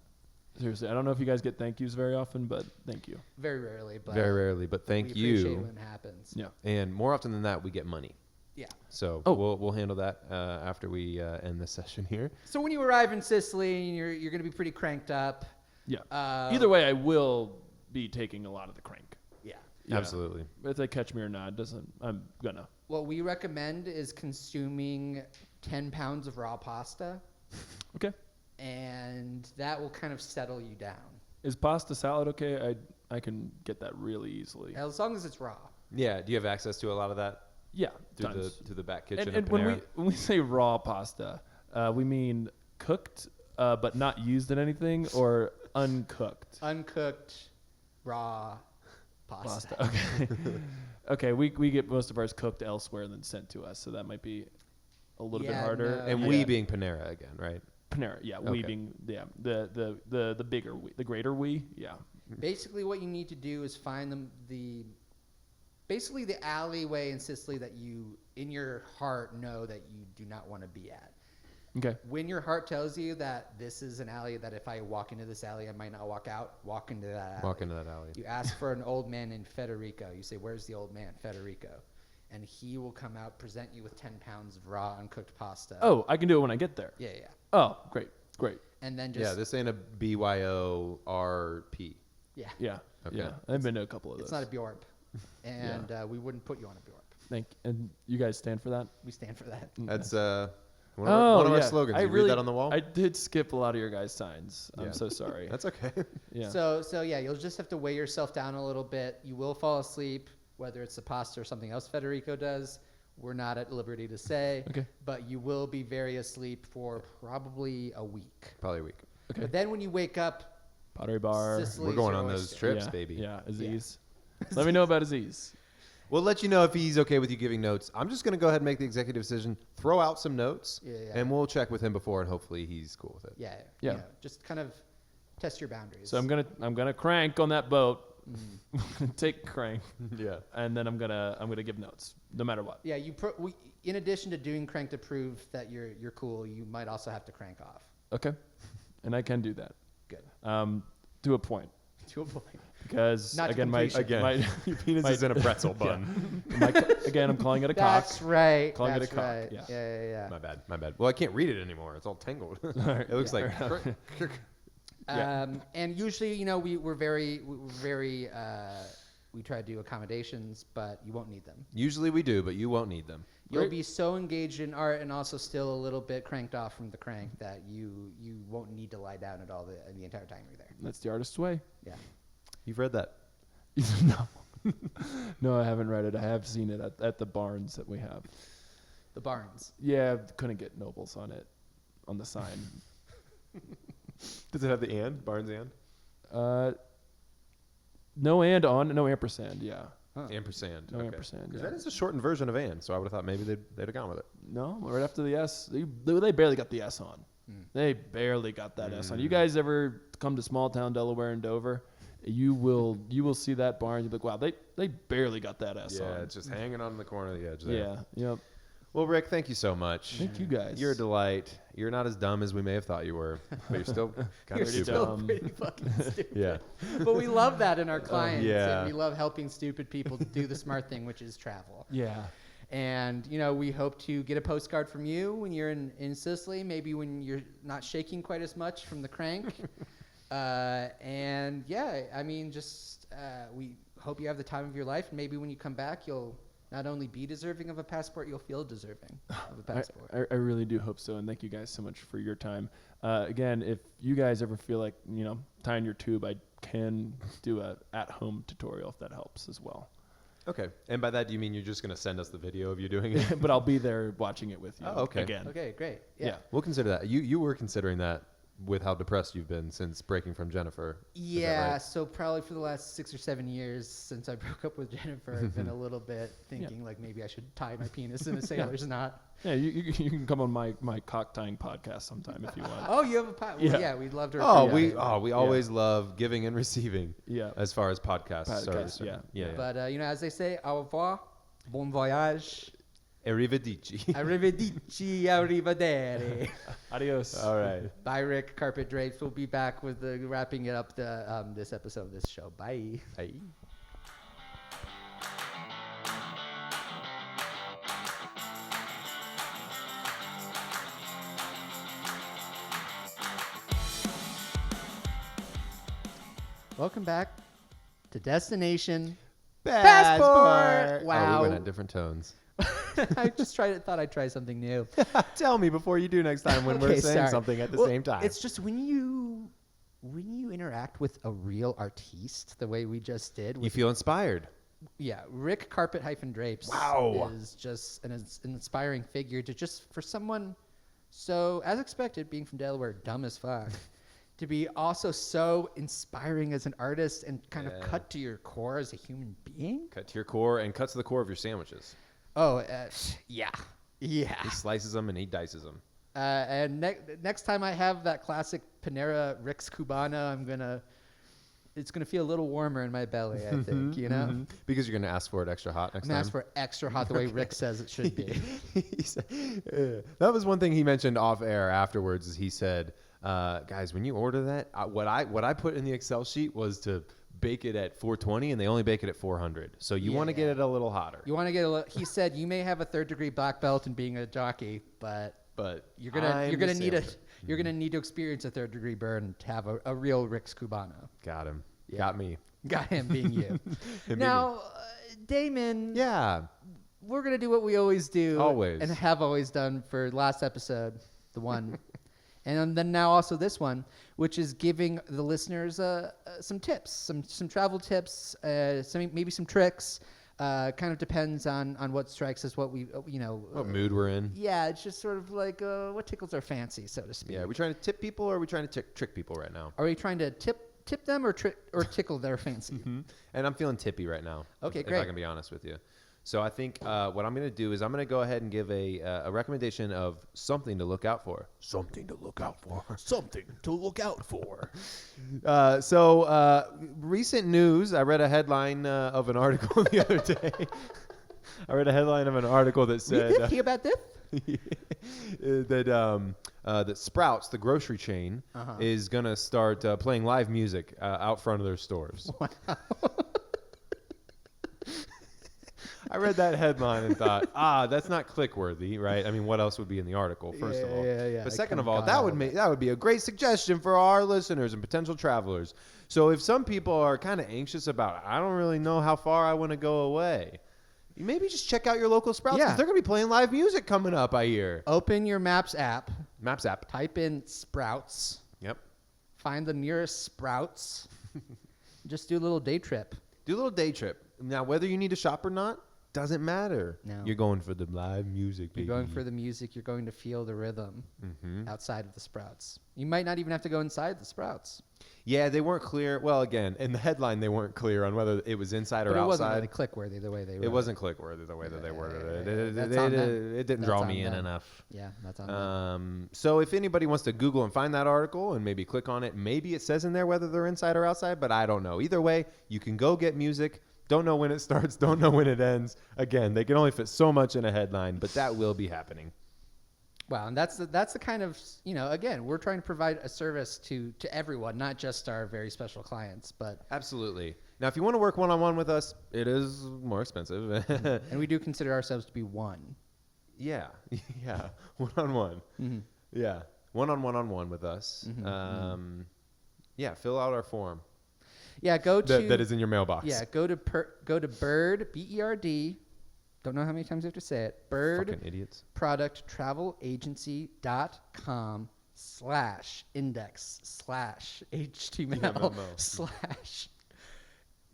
Seriously, I don't know if you guys get thank yous very often, but thank you. Very rarely, but Very rarely, but thank we appreciate you. when it happens. Yeah. And more often than that, we get money. Yeah. So Oh. we'll handle that after we end this session here. So when you arrive in Sicily, and you're going to be pretty cranked up. Yeah. Uh, Either way, I will be taking a lot of the crank. Yeah. Yeah. Absolutely. If they catch me or not, I'm gonna. What we recommend is consuming 10 pounds of raw pasta, Okay. and that will kind of settle you down. Is pasta salad okay? I can get that really easily. As long as it's raw. Yeah. Do you have access to a lot of that Yeah. through Tons. the back kitchen? And at when Panera? we say raw pasta, we mean cooked but not used in anything, or uncooked Uncooked, raw pasta. pasta. Okay. Okay. We get most of ours cooked elsewhere than sent to us, so that might be a little bit Yeah, harder. no. and Yeah. we being Panera again, right? Panera, yeah. We Okay. being the bigger we, the greater we, yeah. Basically, what you need to do is find basically the alleyway in Sicily that you, in your heart, know that you do not want to be at. Okay. When your heart tells you that this is an alley that if I walk into this alley, I might not walk out, walk into that alley. Walk into that alley. You ask for an old man named Federico. You say, "Where's the old man, Federico?" And he will come out, present you with 10 pounds of raw, uncooked pasta. Oh, I can do it when I get there. Yeah. Oh, great. And then just Yeah, this ain't a BYORP. yeah. Yeah. Okay. Yeah. I've been to a couple of those. It's not a Bjorp, and we wouldn't put you on a Bjorp. And you guys stand for that? We stand for that. That's one of our slogans. You read that on the wall? I did skip a lot of your guys' signs. Yeah. I'm so sorry. That's okay. Yeah. So yeah, you'll just have to weigh yourself down a little bit. You will fall asleep, whether it's the pasta or something else Federico does. We're not at liberty to say. Okay. But you will be very asleep for probably a week. Probably a week. Okay. But then when you wake up, Pottery bar. Sicily's We're going your on those oyster. trips, yeah. baby. Yeah. Aziz. Let me know about Aziz. We'll let you know if he's okay with you giving notes. I'm just going to go ahead and make the executive decision, throw out some notes, Yeah. and we'll check with him before, and hopefully he's cool with it. Yeah. Yeah. You know, just kind of test your boundaries. So I'm gonna crank on that boat. Take crank, Yeah. and then I'm gonna give notes, no matter what. Yeah. In addition to doing crank to prove that you're cool, you might also have to crank off. Okay. And I can do that. Good. To a point. To a point. Because Not to again, my completion. Your penis My- is in a pretzel bun. again, I'm calling it a cock. That's right. Calling it That's a cock, right. yeah. Yeah. My bad. Well, I can't read it anymore. It's all tangled. It looks like. Yeah. And usually, we're very, we try to do accommodations, but you won't need them. Usually we do, but you won't need them. You'll Great. be so engaged in art and also still a little bit cranked off from the crank that you won't need to lie down at all the entire time you're there. That's the artist's way. Yeah. You've read that. No. No, I haven't read it. I have seen it at the barns that we have. The Barnes. Yeah, couldn't get nobles on it, on the sign. Does it have the and? Barnes and? No and on, no ampersand, yeah. Huh. Ampersand. No okay. ampersand, 'Cause yeah. that is a shortened version of and, so I would have thought maybe they'd have gone with it. No, right after the S. They barely got the S on. They barely got that S on. You guys ever come to small town Delaware and Dover? you will see that barn. You'll be like, wow, they barely got that S on. Yeah, it's just hanging on the corner of the edge there. Yeah. Yep. Well, Rick, thank you so much. Thank you guys. You're a delight. You're not as dumb as we may have thought you were, but you're still kind of stupid. Still pretty fucking stupid. Yeah. But we love that in our clients. yeah. And we love helping stupid people do the smart thing, which is travel. Yeah. And, you know, we hope to get a postcard from you when you're in Sicily, maybe when you're not shaking quite as much from the crank. And, yeah, I mean, just we hope you have the time of your life. And maybe when you come back, you'll not only be deserving of a passport, you'll feel deserving of a passport. I really do hope so, and thank you guys so much for your time. Again, if you guys ever feel like, tying your tube, I can do a at-home tutorial if that helps as well. Okay. And by that, do you mean you're just going to send us the video of you doing it? But I'll be there watching it with you. Oh, okay. Again. Okay, great. Yeah. We'll consider that. You were considering that with how depressed you've been since breaking from Jennifer. Yeah, right? So probably for the last 6 or 7 years since I broke up with Jennifer, I've been a little bit thinking like maybe I should tie my penis in a sailor's knot. Yeah, you can come on my cock tying podcast sometime if you want. Oh, you have a podcast? Well, yeah, we'd love to. We always love giving and receiving. Yeah. As far as podcasts are. Yeah. But as they say, au revoir, bon voyage, Arrivederci. arrivederci, arrivederci. Adios. All right. Bye, Rick Carpet-Drapes. We'll be back with wrapping it up this episode of this show. Bye. Bye. Welcome back to Destination Passport. Wow. Oh, we went at different tones. I just thought I'd try something new. Tell me before you do next time when we're Okay, saying sorry. something at the Well, same time. It's just when you interact with a real artiste the way we just did. You feel inspired. Yeah, Rick Carpet-Drapes Wow. is just an inspiring figure to just for someone so, as expected, being from Delaware, dumb as fuck, to be also so inspiring as an artist and kind of cut to your core as a human being. Cut to your core and cut to the core of your sandwiches. Oh, yeah. He slices them and he dices them. And next time I have that classic Panera Rick's Cubana, it's gonna feel a little warmer in my belly, I think, Because you're going to ask for it extra hot next time? Ask for extra hot the way Rick says it should be. That was one thing he mentioned off air afterwards is he said, guys, when you order that, what I put in the Excel sheet was to bake it at 420 and they only bake it at 400. So you want to get it a little hotter. You want to get he said you may have a 3rd degree black belt in being a jockey, but you're gonna need to experience a 3rd degree burn to have a real Rick's Cubano. Got him. Yeah. Got me. Got him being you. Now, Damon. Yeah. We're gonna do what we always do. Always. And have always done for last episode, the one. And then now also this one, which is giving the listeners some tips, some travel tips, maybe some tricks. Kind of depends on what strikes us, what we what mood we're in. Yeah, it's just sort of like what tickles our fancy, so to speak. Yeah, are we trying to tip people or are we trying to trick people right now? Are we trying to tip them or tickle their fancy? Mm-hmm. And I'm feeling tippy right now. Okay, if great. I can be honest with you. So I think what I'm going to do is I'm going to go ahead and give a recommendation of something to look out for. Something to look out for. Something to look out for. Recent news, I read a headline of an article the other day. I read a headline of an article that said about this? that Sprouts, the grocery chain, is going to start playing live music out front of their stores. Wow. I read that headline and thought, that's not click-worthy, right? I mean, what else would be in the article, first of all? Yeah. But second of all, that would be a great suggestion for our listeners and potential travelers. So if some people are kind of anxious about, I don't really know how far I want to go away, you maybe just check out your local Sprouts because they're going to be playing live music coming up, I hear. Open your Maps app. Maps app. Type in Sprouts. Yep. Find the nearest Sprouts. Just do a little day trip. Do a little day trip. Now, whether you need to shop or not, Doesn't matter. No. You're going for the live music, baby. You're going for the music. You're going to feel the rhythm outside of the Sprouts. You might not even have to go inside the Sprouts. Yeah, they weren't clear. Well, again, in the headline, they weren't clear on whether it was inside or outside. But it wasn't really click-worthy the way they wrote it. It wasn't click-worthy the way that they worded it. It didn't That's draw on me in them. enough. Yeah, that's on them. So if anybody wants to Google and find that article and maybe click on it, maybe it says in there whether they're inside or outside, but I don't know. Either way, you can go get music. Don't know when it starts. Don't know when it ends. Again, they can only fit so much in a headline, but that will be happening. Wow, and that's the kind of, again, we're trying to provide a service to everyone, not just our very special clients. But Absolutely. Now, if you want to work one-on-one with us, it is more expensive. and we do consider ourselves to be one. Yeah, yeah, one-on-one. Mm-hmm. Yeah, one-on-one with us. Yeah, fill out our form. Yeah, go to That is in your mailbox. Yeah, go to Berd, BERD. Don't know how many times you have to say it. Berd Fucking idiots. Product Travel Agency.com/index/HTML/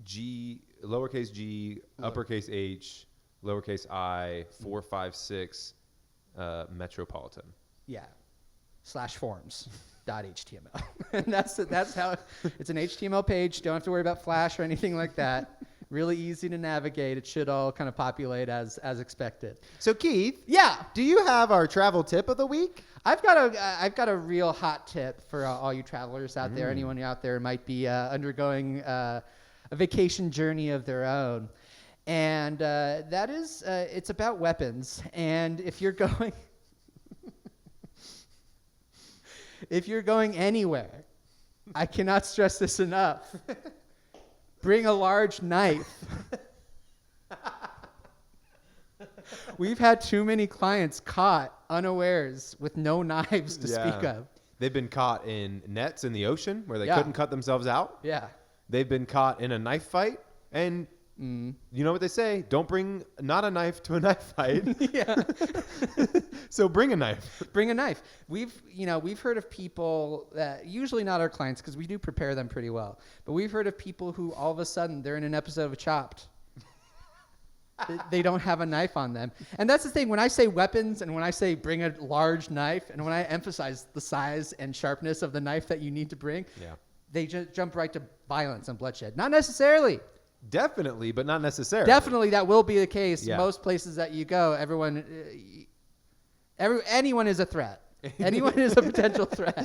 G, lowercase g, uppercase H, lowercase I, 456, metropolitan. Yeah, /forms.html. And that's how it's an HTML page. Don't have to worry about Flash or anything like that. Really easy to navigate. It should all kind of populate as expected. So Keith, Yeah, do you have our travel tip of the week? I've got a real hot tip for all you travelers out there. Anyone out there might be undergoing a vacation journey of their own, and that is it's about weapons. And if you're going anywhere, I cannot stress this enough. Bring a large knife. We've had too many clients caught unawares with no knives to speak of. They've been caught in nets in the ocean where they couldn't cut themselves out. Yeah. They've been caught in a knife fight. And you know what they say? Don't bring not a knife to a knife fight. Yeah. So bring a knife. Bring a knife. We've heard of people that, usually not our clients because we do prepare them pretty well, but we've heard of people who all of a sudden they're in an episode of Chopped. They don't have a knife on them. And that's the thing. When I say weapons and when I say bring a large knife and when I emphasize the size and sharpness of the knife that you need to bring, they just jump right to violence and bloodshed. Not necessarily. Definitely, but not necessarily. Definitely, that will be the case. Yeah. Most places that you go, anyone is a threat. Anyone is a potential threat.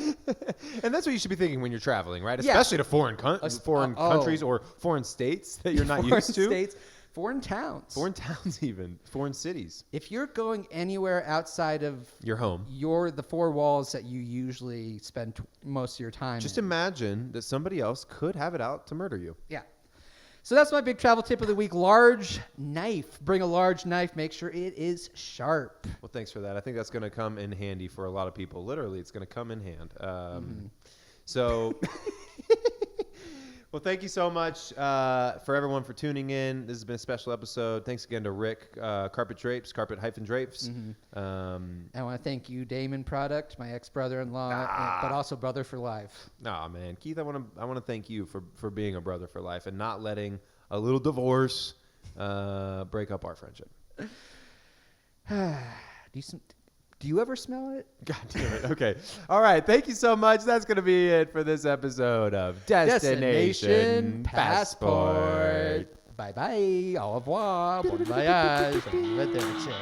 And that's what you should be thinking when you're traveling, right? Yeah. Especially to foreign countries or foreign states that you're not used to. Foreign states, foreign towns. Foreign towns even. Foreign cities. If you're going anywhere outside of your home, the four walls that you usually spend most of your time just in. imagine that somebody else could have it out to murder you. Yeah. So that's my big travel tip of the week. Large knife. Bring a large knife. Make sure it is sharp. Well, thanks for that. I think that's going to come in handy for a lot of people. Literally, it's going to come in hand. So, well, thank you so much for everyone for tuning in. This has been a special episode. Thanks again to Rick Carpet-Drapes, Carpet-Drapes. I want to thank you, Damon Product, my ex-brother-in-law, but also brother for life. Nah, man, Keith, I want to thank you for being a brother for life and not letting a little divorce break up our friendship. Do you ever smell it? God damn it. Okay. All right. Thank you so much. That's going to be it for this episode of Destination Passport. Bye-bye. Au revoir. Bon voyage. Arrivederci.